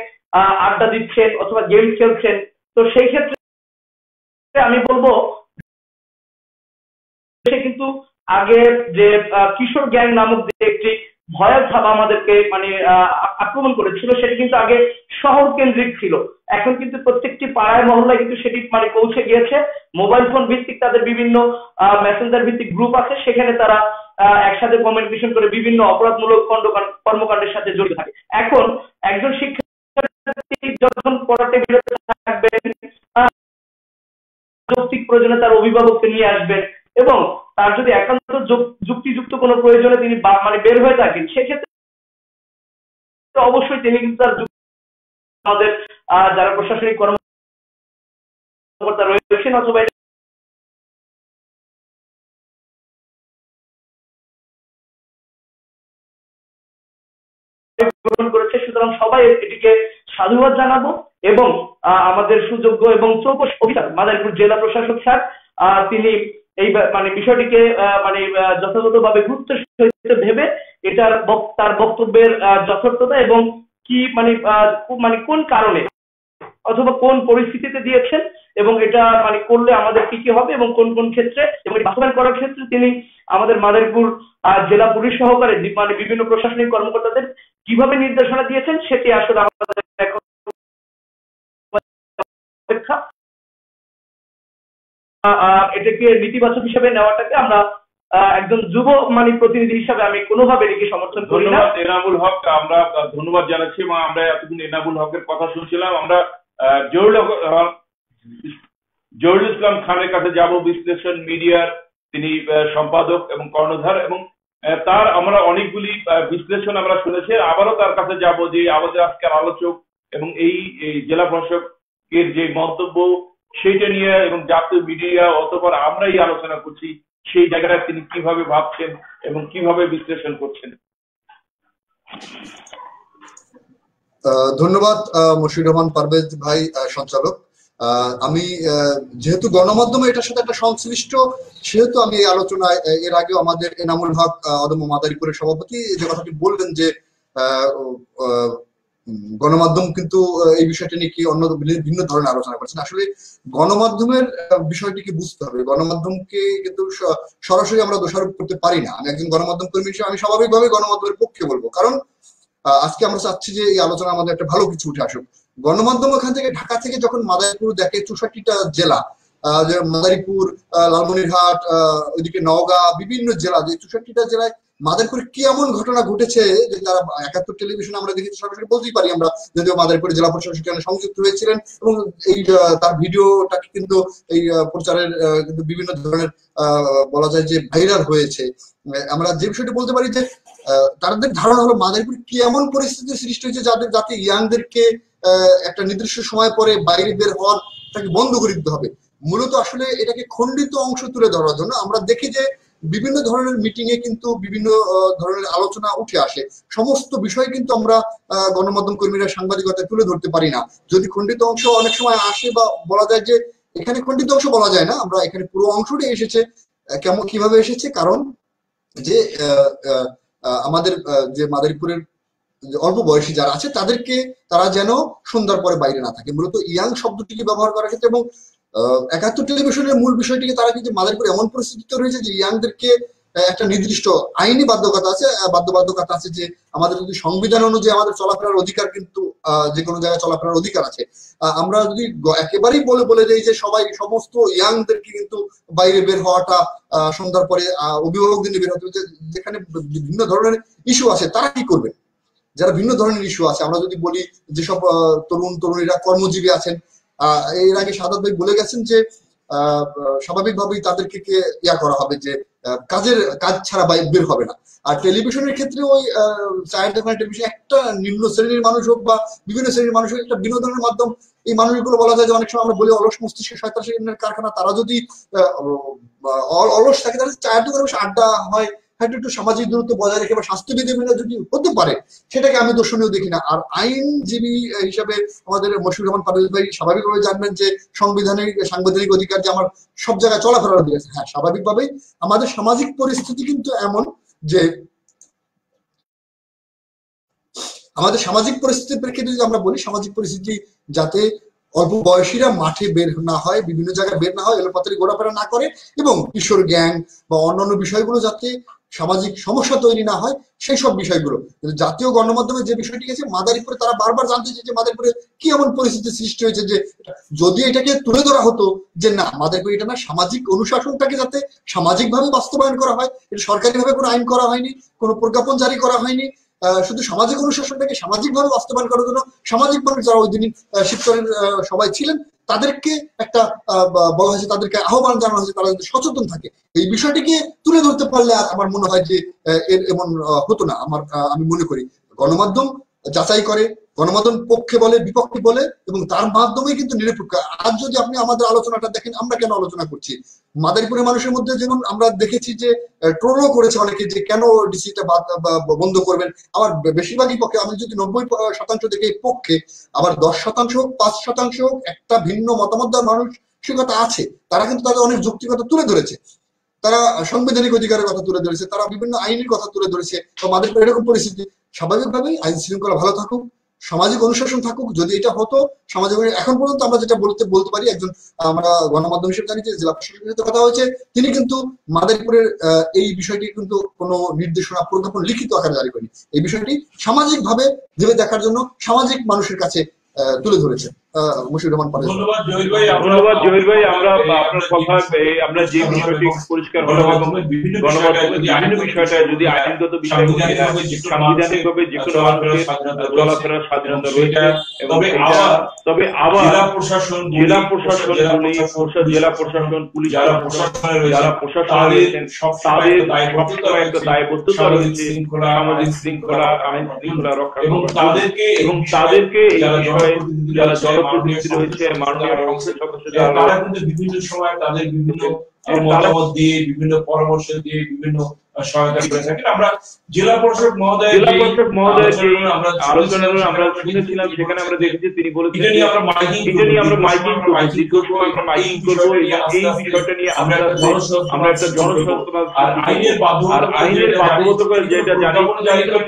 আড্ডা দিচ্ছেন অথবা গেম খেলছেন। তো সেই ক্ষেত্রে আমি বলবো কিন্তু আগে যে কিশোর গ্যাং নামক যে একটি ভয়াল ভাব আমাদেরকে মানে আক্রমণ করেছিল, সেটি কিন্তু আগে শহর কেন্দ্রিক ছিল। এখন কিন্তু প্রত্যেকটি পাড়ায় মহল্লায় কিন্তু সেটি মানে পৌঁছে গিয়েছে। মোবাইল ফোন ভিত্তিক তাদের বিভিন্ন মেসেঞ্জার ভিত্তিক গ্রুপ আছে, সেখানে তারা একসাথে কমিউনিকেশন করে বিভিন্ন অপরাধমূলক কর্মকাণ্ডের সাথে জড়িত থাকে। এখন একজন শিক্ষার্থী যখন পড়াতে বিরত থাকবেন, যৌক্তিক প্রয়োজনে তার অভিভাবককে নিয়ে আসবেন এবং তার যদি একান্ত যুক্তিযুক্ত কোনো প্রয়োজনে তিনি মানে বের হয়ে থাকেন, সেক্ষেত্রে অবশ্যই তিনি কিন্তু তার আমাদের যারা প্রশাসনিক কর্মকর্তা রয়েছেন অথবা গ্রহণ করেছে, সুতরাং সবাই এটিকে সাধুবাদ জানাবো এবং আমাদের সুযোগ্য এবং চৌকস অফিসার মাদারীপুর জেলা প্রশাসক স্যার তিনি এই মানে বিষয়টিকে মানে যথাযথভাবে গুরুত্ব সহিত ভেবে এটার তার বক্তব্যের যথার্থতা এবং কি মানে মানে কোন কারণে অথবা কোন পরিস্থিতিতে দিয়েছেন এবং এটা মানে করলে আমাদের কি কি হবে এবং কোন কোন ক্ষেত্রে এবং বাস্তবায়ন করার ক্ষেত্রে তিনি আমাদের মাদারীপুর জেলা পুলিশ সহকারে মানে বিভিন্ন প্রশাসনিক কর্মকর্তাদের কিভাবে নির্দেশনা দিয়েছেন সেটি আসলে আমাদের এখন এটাকে নেতিবাচক হিসেবে নেওয়াটাকে আমরা একজন যুব মানে প্রতিনিধি হিসাবে আমি কোনোভাবে এটিকে সমর্থন করি না। এনামুল হক, আমরা ধন্যবাদ জানাচ্ছি এবং আমরা এতদিন এনামুল হকের কথা শুনছিলাম। আমরা জহুরুল ইসলাম খানের কাছে যাব, বিশ্লেষণ মিডিয়ার তিনি সম্পাদক এবং কর্ণধার, এবং তার আমরা অনেকগুলি বিশ্লেষণ আমরা শুনেছি। আবারও তার কাছে যাব যে আমাদের আজকের আলোচক এবং এই জেলা প্রশাসকের যে মন্তব্য সেইটা নিয়ে এবং জাতীয় মিডিয়া অতঃপর আমরাই আলোচনা করছি, সেই জায়গাটা তিনি কিভাবে ভাবছেন এবং কিভাবে বিশ্লেষণ করছেন। ধন্যবাদ মশিউর রহমান পারভেজ ভাই সঞ্চালক। আমি যেহেতু গণমাধ্যমে এটার সাথে একটা সংশ্লিষ্ট, সেহেতু আমি এই আলোচনায় এর আগেও আমাদের এনামুল হক অদম্য মাদারীপুরের সভাপতি যে কথাটি বললেন যে গণমাধ্যম কিন্তু এই বিষয়টা নিয়ে কি অন্য ভিন্ন ধরনের আলোচনা করছেন। আসলে গণমাধ্যমের বিষয়টিকে বুঝতে হবে। গণমাধ্যমকে কিন্তু সরাসরি আমরা দোষারোপ করতে পারি না। আমি একজন গণমাধ্যম কর্মী হিসেবে আমি স্বাভাবিকভাবে গণমাধ্যমের পক্ষে বলবো, কারণ আজকে আমরা চাচ্ছি যে এই আলোচনা আমাদের একটা ভালো কিছু উঠে আসুক। গণমাধ্যম ওখান থেকে ঢাকা থেকে যখন মাদারীপুর দেখে 64টা জেলা, মাদারীপুর, লালমনিরহাট, ওইদিকে নওগাঁ, বিভিন্ন জেলা, যে 64টা জেলায় মাদারীপুরে কি এমন ঘটনা ঘটেছে যে তারা 71 টেলিভিশনে আমরা দেখেছি, সরাসরি বলতেই পারি আমরা, যদিও মাদারীপুরের জেলা প্রশাসক সেখানে সংযুক্ত হয়েছিলেন এবং এই তার ভিডিওটাকে কিন্তু এই প্রচারের কিন্তু বিভিন্ন ধরনের বলা যায় যে ভাইরাল হয়েছে। আমরা যে বিষয়টি বলতে পারি যে তাদের ধারণা হলো মাদারীপুর কি এমন পরিস্থিতি সৃষ্টি হয়েছে যাতে ইয়াংদেরকে একটা নির্দিষ্ট সময় পরে বাইরে বের হওয়াটাকে বন্ধ করে দিতে হবে। মূলত আসলে এটাকে খণ্ডিত অংশ তুলে ধরার জন্য আমরা দেখি যে বিভিন্ন ধরনের মিটিং এ কিন্তু বিভিন্ন ধরনের আলোচনা উঠে আসে। সমস্ত বিষয় কিন্তু আমরা গণমাধ্যম কর্মীরা সাংবাদিকতায় তুলে ধরতে পারি না। যদি খণ্ডিত অংশ অনেক সময় আসে বা বলা যায় যে এখানে খণ্ডিত অংশ বলা যায় না, আমরা এখানে পুরো অংশটাই এসেছে। কিভাবে এসেছে? কারণ যে আমাদের যে মাদারীপুরের অল্প বয়সী যারা আছে তারা যেন সন্ধ্যার পরে বাইরে না থাকে, মূলত ইয়াং শব্দটিকে ব্যবহার করার ক্ষেত্রে। এবং 71 টেলিভিশনের মূল বিষয়টিকে তারা কিন্তু মাদারীপুর এমন পরিস্থিতিতে রয়েছে যে ইয়াংদেরকে একটা নির্দিষ্ট আইনি বাধ্যবাধকতা আছে যে আমাদের যদি সংবিধান অনুযায়ী আমাদের চলাফেরার অধিকার, কিন্তু যে কোনো জায়গায় চলাফেরার অধিকার আছে। আমরা যদি একেবারেই বলে দিই যে সমস্ত ইয়াংদেরকে কিন্তু বাইরে বের হওয়াটা সন্ধ্যার পরে অভিভাবকদের নিয়ে বের হতে হচ্ছে, যেখানে ভিন্ন ধরনের ইস্যু আছে, তারা কি করবে? যারা ভিন্ন ধরনের ইস্যু আছে, আমরা যদি বলি যেসব তরুণীরা কর্মজীবী আছেন, এর আগে সাদাত ভাই বলে গেছেন যে স্বাভাবিকভাবেই তাদেরকে করা হবে যে কাজ ছাড়া বের হবে না। আর টেলিভিশনের ক্ষেত্রে ওই টেলিভিশন একটা নিম্ন শ্রেণীর মানুষ হোক বা বিভিন্ন শ্রেণীর মানুষ হোক, একটা বিনোদনের মাধ্যম। এই মানুষগুলো বলা যায় যে অনেক সময় আমরা বলি অলস মস্তিষ্কের শয়তানের কারখানা। তারা যদি অলস থাকে, তাহলে চায়ের দোকানে বসে আড্ডা হয়, হয়তো একটু সামাজিক দূরত্ব বজায় রেখে বা স্বাস্থ্যবিধি মেনে যদি হতে পারে, সেটাকে আমি দর্শনীয় দেখি না। আর আইনজীবী হিসাবে আমাদের মশিউর রহমান পারভেজ ভাই স্বাভাবিকভাবে জানবেন যে সাংবিধানিক অধিকার যে আমার সব জায়গায় চলাফেরার অধিকার আছে। হ্যাঁ, স্বাভাবিকভাবেই আমাদের সামাজিক পরিস্থিতি কিন্তু এমন যে আমাদের সামাজিক পরিস্থিতির প্রেক্ষিতে যদি আমরা বলি, সামাজিক পরিস্থিতি যাতে অল্প বয়সীরা মাঠে বের না হয়, বিভিন্ন জায়গায় বের না হয়, এলোপাতাড়ি ঘোরাফেরা না করে, এবং কিশোর গ্যাং বা অন্যান্য বিষয়গুলো যাতে সামাজিক সমস্যা তৈরি না হয়, সেই সব বিষয়গুলো। কিন্তু জাতীয় গণমাধ্যমে যে বিষয়টি আছে, মাদারীপুরে তারা বারবার জানতে চেয়েছে মাদারীপুরে কি এমন পরিস্থিতি সৃষ্টি হয়েছে যে যদি এটাকে তুলে ধরা হতো যে না, মাদারীপুরে এটা না, সামাজিক অনুশাসনটাকে যাতে সামাজিকভাবে বাস্তবায়ন করা হয়। এটা সরকারিভাবে কোনো আইন করা হয়নি, কোনো প্রজ্ঞাপন জারি করা হয়নি, শুধু সামাজিক অনুশাসনটাকে সামাজিকভাবে বাস্তবায়ন করার জন্য সামাজিক মানুষ যারা ওই দিন শিবচরের সবাই ছিলেন, তাদেরকে একটা বলা হয়েছে, তাদেরকে আহ্বান জানানো হয়েছে তারা যদি সচেতন থাকে। এই বিষয়টিকে তুলে ধরতে পারলে আর আমার মনে হয় যে এর এমন হতো না। আমি মনে করি গণমাধ্যম যাচাই করে, গণমাধ্যম পক্ষে বলে, বিপক্ষে বলে, এবং তার মাধ্যমে কিন্তু নিরপেক্ষ। আজ যদি আপনি আমাদের আলোচনাটা দেখেন, আমরা কেন আলোচনা করছি, মাদারীপুরের মানুষের মধ্যে যেমন আমরা দেখেছি যে ট্রোলও করেছে অনেকে যে কেন ডিসিটা বন্ধ করবেন। আবার বেশিরভাগই পক্ষে, আমি যদি 90% দেখে পক্ষে, আবার 10% হোক, 5% হোক, একটা ভিন্ন মতামত দেওয়ার মানসিকতা আছে। তারা কিন্তু তাদের অনেক যৌক্তিকতা তুলে ধরেছে, তারা সাংবিধানিক অধিকারের কথা তুলে ধরেছে, তারা বিভিন্ন আইনের কথা তুলে ধরেছে। তো মাদারীপুর এরকম পরিস্থিতি, স্বাভাবিকভাবেই আইন শৃঙ্খলা ভালো থাকুক, সামাজিক অনুশাসন থাকুক। যদি এটা হতো সামাজিক, এখন পর্যন্ত আমরা যেটা বলতে পারি, একজন আমরা গণমাধ্যম হিসেবে জানি যে জেলা প্রশাসকের সাথে কথা হয়েছে, তিনি কিন্তু মাদারীপুরের এই বিষয়টি কিন্তু কোনো নির্দেশনা, প্রজ্ঞাপন লিখিত আকারে জারি করেনি। এই বিষয়টি সামাজিক ভাবে ভেবে দেখার জন্য সামাজিক মানুষের কাছে তুলে ধরেছে মশিউর রহমান পারভেজ। ধন্যবাদ জহির ভাই। আমরা আপনার কথা, আমরা যে বিষয়টি পরিষ্কার হলো, গণমাধ্যমের বিভিন্ন বিষয়টা যদি আইনগত বিষয়, সাংবিধানিকভাবে যে কোনো মানুষের চলাফেরার স্বাধীনতা রয়েছে, এবং তবে আবার জেলা প্রশাসন, পুলিশ, যারা প্রশাসন রয়েছেন, তাদের সবসময় একটা দায়বদ্ধতা রয়েছে সামাজিক শৃঙ্খলা, আইন শৃঙ্খলা রক্ষা এবং তাদেরকে এই বিষয়ে যারা জনপ্রতিনিধি রয়েছে, মাননীয় সংসদ সদস্য, তারা কিন্তু বিভিন্ন সময় তাদের বিভিন্ন মতামত দিয়ে, বিভিন্ন পরামর্শ দিয়ে বিভিন্ন সহায়তা করে থাকেন। আমরা জেলা পরিষদ মহোদয় আলোচনা আমরা শুনেছিলাম, সেখানে আমরা দেখেছি তিনি বলেছেন এটা নিয়ে আমরা মাইকিং করবো, এই বিষয়টা নিয়ে আমরা একটা জনসচেতনতা, আর আইনের বাধ্যবাধকতা যেটা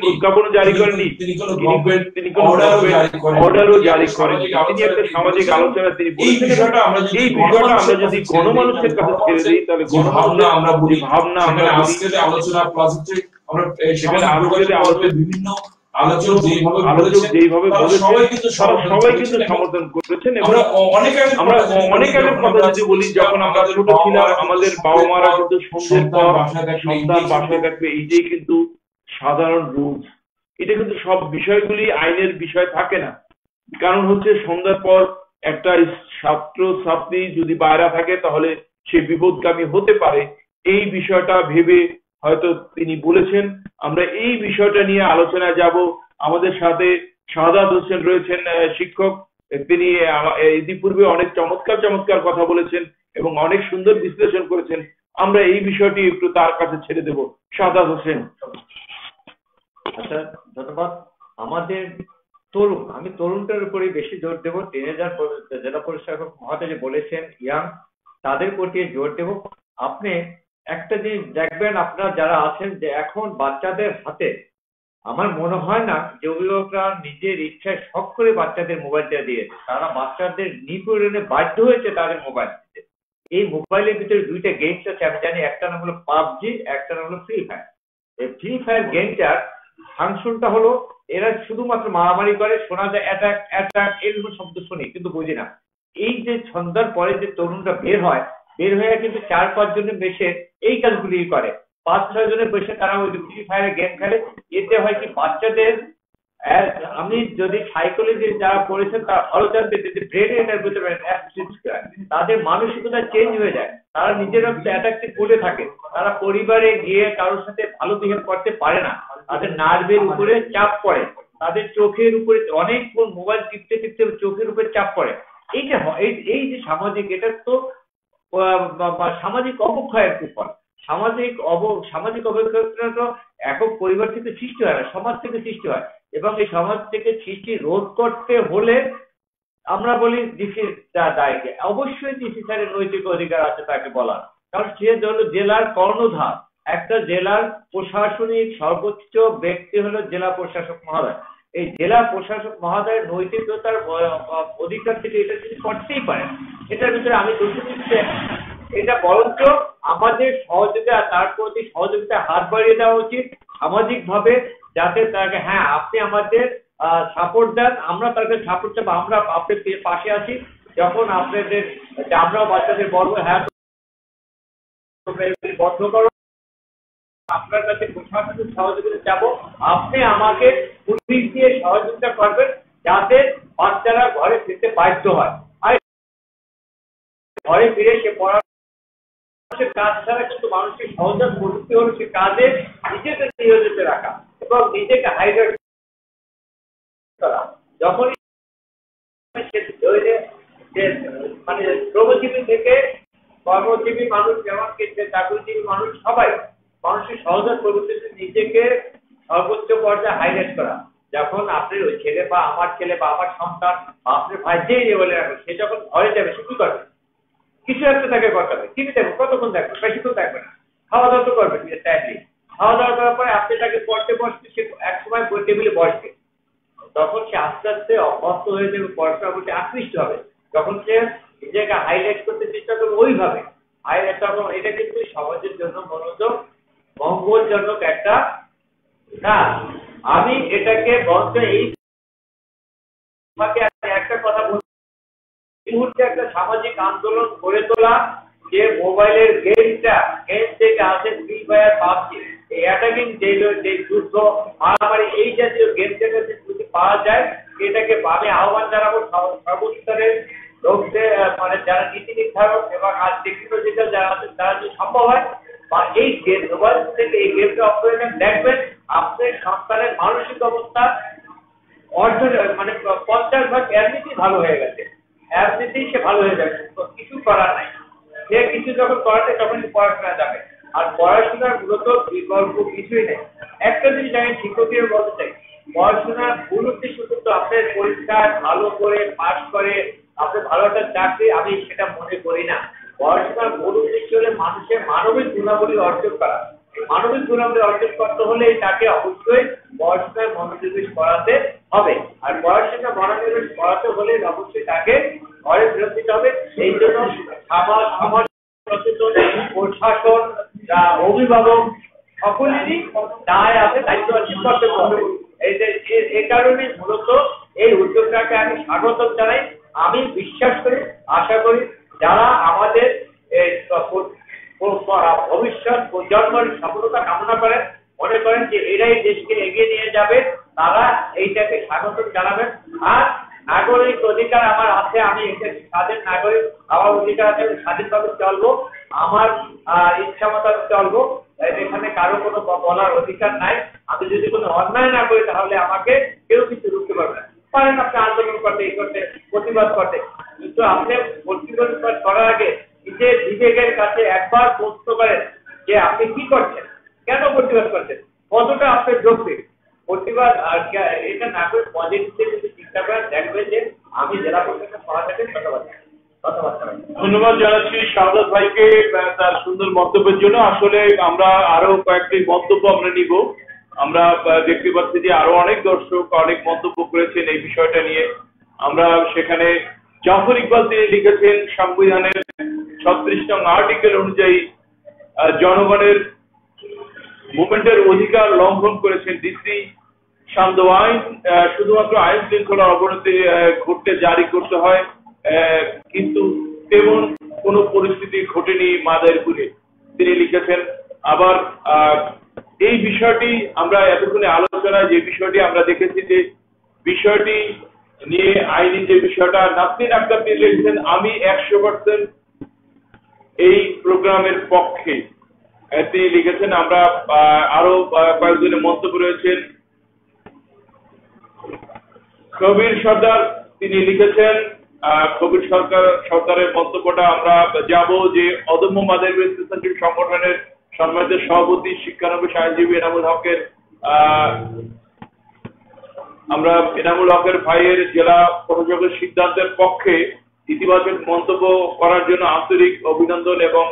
প্রজ্ঞাপন জারি করেননি, তিনি কোনো অর্ডারও জারি করেননি, তিনি একটা সামাজিক আলোচনা তিনি বলেছেন। এই বিষয়টা আমরা যদি গণমানুষের কাছে ছেড়ে দিই, তাহলে গণভাবনা আমরা বিভিন্ন আলোচক যেভাবে তারা সবাই কিন্তু সমর্থন করেছেন। এবং আমরা অনেক আগের কথা যদি বলি, যখন আমরা ছোট ছিলাম আমাদের বাবা মারা কিন্তু সন্ধ্যের পর সন্তান বাসায় থাকবে, এইটাই কিন্তু সাধারণ রুলস। এটা কিন্তু সব বিষয়গুলি আইনের বিষয় থাকে না। কারণ হচ্ছে সন্ধ্যার পর একটা ছাত্র ছাত্রী যদি বাইরে থাকে তাহলে সে বিপদগামী হতে পারে, এই বিষয়টা ভেবে হয়তো তিনি বলেছেন। আমরা এই বিষয়টা নিয়ে আলোচনায় যাব। আমাদের সাথে শাহাদাত হোসেন রয়েছেন, শিক্ষক। তিনি ইতিপূর্বে অনেক চমৎকার কথা বলেছেন এবং অনেক সুন্দর বিশ্লেষণ করেছেন। আমরা এই বিষয়টি একটু তার কাছে ছেড়ে দেব। শাহাদাত হোসেন। আচ্ছা, ধন্যবাদ। আমাদের আমি তরুণটার উপরে বেশি জোর দেবো। টিনেজার জেলা পরিষদ মহাশয় যে বলেছেন ইয়াং, তাদের প্রতি জোর দেব। আপনি একটা জিনিস দেখবেন, আপনারা যারা আছেন, যে এখন বাচ্চাদের হাতে আমার মনে হয় না যে অভিভাবকরা নিজের ইচ্ছায় শখ করে বাচ্চাদের মোবাইলটা দিয়েছে। তারা বাচ্চাদের নিপীড়নে বাধ্য হয়েছে তাদের মোবাইল দিতে। এই মোবাইলের ভিতরে দুইটা গেমস আছে আমি জানি, একটা নাম হলো পাবজি, একটা নাম হলো ফ্রি ফায়ার। এই ফ্রি ফায়ার গেমটার ফাংশনটা হলো এরা শুধুমাত্র মারামারি করে, শোনা যায় অ্যাটাক অ্যাটাক এরকম শব্দ শুনি কিন্তু বুঝি না। এই যে সন্ধ্যার পরে যে তরুণরা বের হয়ে কিন্তু 4-5 জনের বেশে এই কাজগুলি করে, 5-6 জনের বেশে তারা ওই ফ্রি ফায়ারে গেম খেলে। এতে হয় কি বাচ্চাদের, আমি যদি সাইকোলজি যারা পড়েছেন তারা ভালো জানতে, যে ব্রেন এটার ভিতরে তাদের মানসিকতা চেঞ্জ হয়ে যায়, তারা নিজেরা অ্যাট্রাক্টিভ করে থাকে, তারা পরিবারে গিয়ে কারোর সাথে ভালো বিহেভ করতে পারে না, তাদের নার্ভের উপরে চাপ পড়ে, তাদের চোখের উপরে অনেকক্ষণ মোবাইল টিপতে টিপতে চোখের উপরে চাপ পড়ে। এইটা এই যে সামাজিক, এটা তো সামাজিক অবক্ষয়ের কুফল। সামাজিক অবক্ষয়টা তো একক পরিবার থেকে সৃষ্টি হয় না, সমাজ থেকে সৃষ্টি হয়। এবং এই সমাজ থেকে সৃষ্টি রোধ করতে হলে আমরা বলি ডিসি দায়কে, অবশ্যই ডিসি স্যারের নৈতিক অধিকার আছে তাকে বলার, কারণ সে হলো জেলার কর্ণধার। একটা জেলার প্রশাসনিক সর্বোচ্চ ব্যক্তি হলো জেলা প্রশাসক মহোদয়। এই জেলা প্রশাসক মহোদয়ের নৈতিকতার অধিকার থেকে এটা তিনি করতেই পারেন। এটার ভিতরে আমি দোষী দিচ্ছি, এটা বরঞ্চ আমাদের সহযোগিতা, তার প্রতি সহযোগিতা হাত বাড়িয়ে দেওয়া উচিত সামাজিক ভাবে, যাতে তাকে, হ্যাঁ আপনি আমাদের সাপোর্ট দেন, আমরা তাকে সাপোর্ট দেবো, আমরা আপনার পাশে আছি। যখন আপনাদের আমরাও বাচ্চাদের বলবো হ্যাঁ বন্ধ করো, আপনার কাছে প্রশাসনিক সহযোগিতা চাবো, আপনি আমাকে পুলিশ দিয়ে সহযোগিতা করবেন যাতে বাচ্চারা ঘরে ফিরতে বাধ্য হয়। আর ঘরে ফিরে সে পড়ার কাজ ছাড়া কিন্তু মানুষের সহজাত প্রযুক্তি হলো সে কাজে নিজেকে নিয়োজিত রাখা এবং নিজেকে হাইড্রেট করা। যখনই মানে শ্রমজীবী থেকে কর্মজীবী মানুষ, যেমন চাকরিজীবী মানুষ, সবাই মানুষের সহজাত প্রবৃত্তিতে নিজেকে সর্বোচ্চ পর্যায়ে হাইলাইট করা। যখন আপনার ওই ছেলে বা আমার ছেলে বা আমার সন্তান বা আপনার ভাই যেই বলে রাখবে, সে যখন ঘরে যাবে সে কি করবে? কিছু একটা তাকে করতে হবে। টিভি দেখবে, কতক্ষণ দেখবে? বেশিক্ষণ দেখবে না। খাওয়া দাওয়া তো করবে টাইমলি। খাওয়া দাওয়া করার পরে আপনি তাকে পড়তে বসতে, সে এক সময় টেবিলে বসবে, তখন সে আস্তে আস্তে অভ্যস্ত হয়ে যাবে, পড়াশোনার প্রতি আকৃষ্ট হবে। যখন সে নিজেকে হাইলাইট করতে চেষ্টা করবে ওইভাবে হাইলাইট, তখন এটা কিন্তু সমাজের জন্য মঙ্গলজনক একটা কাজ। আমি এটাকে বলতে এই একটা কথা বলছি, এই মুহূর্তে একটা সামাজিক আন্দোলন গড়ে তোলা, যে মোবাইলের গেম থেকে আসে ফ্রি ফায়ার, পাবজি, এই অ্যাটাকিং যে যুদ্ধ মারামারি, এই জাতীয় গেম থেকে যদি পাওয়া যায়, এটাকে আমি আহ্বান জানাবো সর্বস্তরের লোকদের, মানে যারা নীতি নির্ধারক এবং আজ টেকনোলজিক্যাল যারা আছে, তারা যদি সম্ভব হয় বা এই গেম মোবাইল থেকে এই গেমটা অপারেশন দেখবেন, আপনার সন্তানের মানসিক অবস্থা মানে 50% এমনিতেই ভালো হয়ে গেছে, এমনিতেই সে ভালো হয়ে যাবে, কিছু করার নাই। সে কিছু যখন করাতে তখনই পড়াশোনা যাবে। আর পড়াশোনার মূলত বিকল্প কিছুই নেই। একটা জিনিস আমি শিক্ষকের বলতে চাই, পড়াশোনার মূল উদ্দেশ্য কিন্তু আপনার পরীক্ষা ভালো করে পাস করে আপনার ভালো একটা চাকরি, আমি সেটা মনে করি না। পড়াশোনার মূল উদ্দেশ্য হলে মানুষের মানবিক গুণাবলী অর্জন করা। মানবিক গুণাবলী অর্জন করতে হলে তাকে অবশ্যই পড়াশোনায় মনোনিবেশ করাতে হবে। আর পড়াশোনা মনোনিবেশ করাতে হলে অবশ্যই তাকে ঘরে ফেরত দিতে হবে। এই জন্য সমাজ সচেতন, প্রশাসন, অভিভাবক সকলেরই দায় আছে, দায়িত্ব আছে, কর্তব্য হবে। এই কারণে মূলত এই উদ্যোগটাকে আমি স্বাগত জানাই। আমি বিশ্বাস করি, আশা করি যারা আমাদের ভবিষ্যৎ প্রজন্মের সফলতা কামনা করেন, মনে করেন যে এরাই দেশকে এগিয়ে নিয়ে যাবে, তারা এইটাকে স্বাগত জানাবেন। আর নাগরিক অধিকার আমার আছে, আমি স্বাধীন নাগরিক, আমার অধিকার আছে, আমি স্বাধীনভাবে চলবো, আমার ইচ্ছা মতো চলবো, এখানে কারো কোনো বলার অধিকার নাই। আমি যদি কোনো অন্যায় না করি তাহলে আমাকে কেউ কিছু রুখতে পারবে না। পারেন আপনি আন্দোলন করতে, এই করতে, প্রতিবাদ করতে, কিন্তু আপনি প্রতিবাদ করার আগে নিজের বিবেকের কাছে একবার প্রশ্ন করেন যে আপনি কি করছেন, কেন প্রতিবাদ করছেন, কতটা আপনার যোগ্য প্রতিবাদ। আর এটা না করে পজিটিভ যদি চিন্তা করেন, দেখবেন যে আমি জেলা প্রশাসনের সহায়তাকে ধন্যবাদ জানাচ্ছি শাহাদাত ভাইকে তার সুন্দর মন্তব্যের জন্য। আসলে আমরা আরো কয়েকটি মন্তব্য আমরা নিব। আমরা দেখতে পাচ্ছি যে আরো অনেক দর্শক অনেক মন্তব্য করেছেন এই বিষয়টা নিয়ে। আমরা সেখানে জাফর ইকবাল তিনি লিখেছেন, সংবিধানের 36 নং আর্টিকেল অনুযায়ী জনগণের মুভমেন্টের অধিকার লঙ্ঘন করেছেন ডিসি। শান্ত আইন শুধুমাত্র আইন শৃঙ্খলার অবনতি ঘটতে জারি করতে হয়, কিন্তু তেমন কোন পরিস্থিতি ঘটেনি মাদারীপুরে, তিনি লিখেছেন। আবার এই বিষয়টি আমরা এতক্ষণে আলোচনায় যে বিষয়টি আমরা দেখেছি, যে বিষয়টি নিয়ে আইনি যে বিষয়টা নাসরিন আক্তার তিনি লিখেছেন, আমি 100% এই প্রোগ্রামের পক্ষে, তিনি লিখেছেন। আমরা আরো কয়েকজনের মন্তব্য রয়েছেন। কবির সর্দার তিনি লিখেছেন, কবির সরকারের মন্তব্যটা আমরা যাব যে অদম্য মাদারীপুর সৃষ্টিশীল সংগঠনের সম্মানিত সভাপতি শিক্ষানবিশ আইনজীবী এনামুল হকের, আমরা এনামুল হকের ভাইয়ের জেলা প্রশাসকের সিদ্ধান্তের পক্ষে ইতিবাচক মন্তব্য করার জন্য আন্তরিক অভিনন্দন, এবং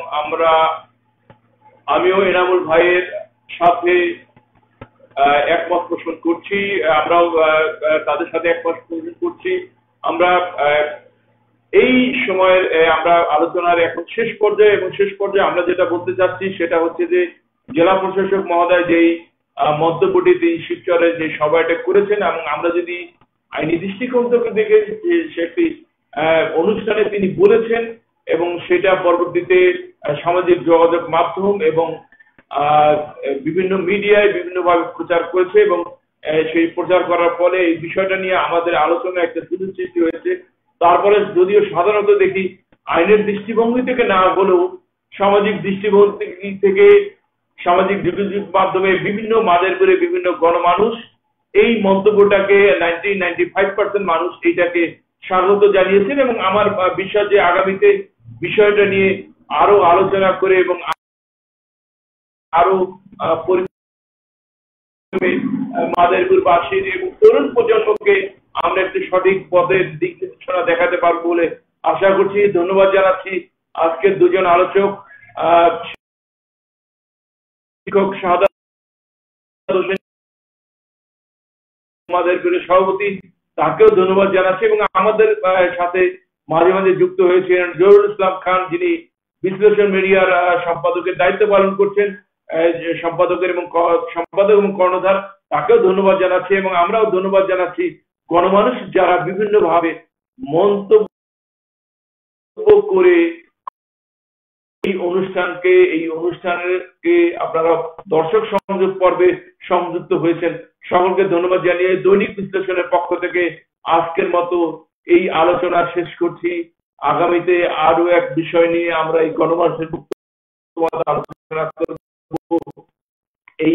আমিও এনামুল ভাইয়ের সাথে একমত পোষণ করছি। আমরাও তাদের সাথে একমত পোষণ করছি। আমরা এই সময়ের আমরা আলোচনার এখন শেষ পর্যায়ে, এবং শেষ পর্যায়ে আমরা যেটা বলতে চাচ্ছি সেটা হচ্ছে যে জেলা প্রশাসক মহোদয় যেই মন্তব্যটি তিনি শিবচরে যে সভাটা করেছেন, এবং আমরা যদি আইনি দৃষ্টিকোণ থেকে দেখে সেটি অনুষ্ঠানে তিনি বলেছেন, এবং সেটা পরবর্তীতে সামাজিক যোগাযোগ মাধ্যম এবং বিভিন্ন মিডিয়ায় বিভিন্নভাবে প্রচার করেছে, এবং সেই প্রচার করার ফলে এই বিষয়টা নিয়ে আমাদের আলোচনা একটা সুযোগ সৃষ্টি হয়েছে। তারপরে যদিও সাধারণত দেখি আইনের দৃষ্টিভঙ্গি থেকে না হলেও সামাজিক দৃষ্টিভঙ্গি থেকে, সামাজিক যোগাযোগ মাধ্যমে বিভিন্ন মাদারীপুরে বিভিন্ন গণমানুষ এই মন্তব্যটাকে 95% মানুষ এইটাকে স্বাগত জানিয়েছেন, এবং আমার বিশ্বাস যে আগামীতে বিষয়টা নিয়ে আরো আলোচনা করে এবং আরো মাদারীপুরবাসীর এবং তরুণ প্রজন্মকে আমরা একটি সঠিক পথের দিক নির্দেশনা দেখাতে পারবো বলে আশা করছি। ধন্যবাদ জানাচ্ছি আজকের দুজন আলোচক, শিক্ষক শাহাদাত হোসেন মাদারীপুরের সভাপতি, তাকেও ধন্যবাদ জানাচ্ছি, এবং আমাদের সাথে মাঝে মাঝে যুক্ত হয়েছিলেন জহুরুল ইসলাম খান, যিনি বিশ্লেষণ মিডিয়ার সম্পাদকের দায়িত্ব পালন করছেন, সম্পাদক এবং কর্ণধার, তাকেও ধন্যবাদ জানাচ্ছি। এবং আমরাও ধন্যবাদ জানাচ্ছি গণমানুষ যারা বিভিন্ন ভাবে মন্তব্য করে এই অনুষ্ঠানকে আপনারা দর্শক সংযোগ পর্বে সংযুক্ত হয়েছেন। সকলকে ধন্যবাদ জানিয়ে দৈনিক বিশ্লেষণের পক্ষ থেকে আজকের মতো এই আলোচনা শেষ করছি। আগামীতে আরো এক বিষয় নিয়ে আমরা এই গণমানুষের আলোচনা করব। এই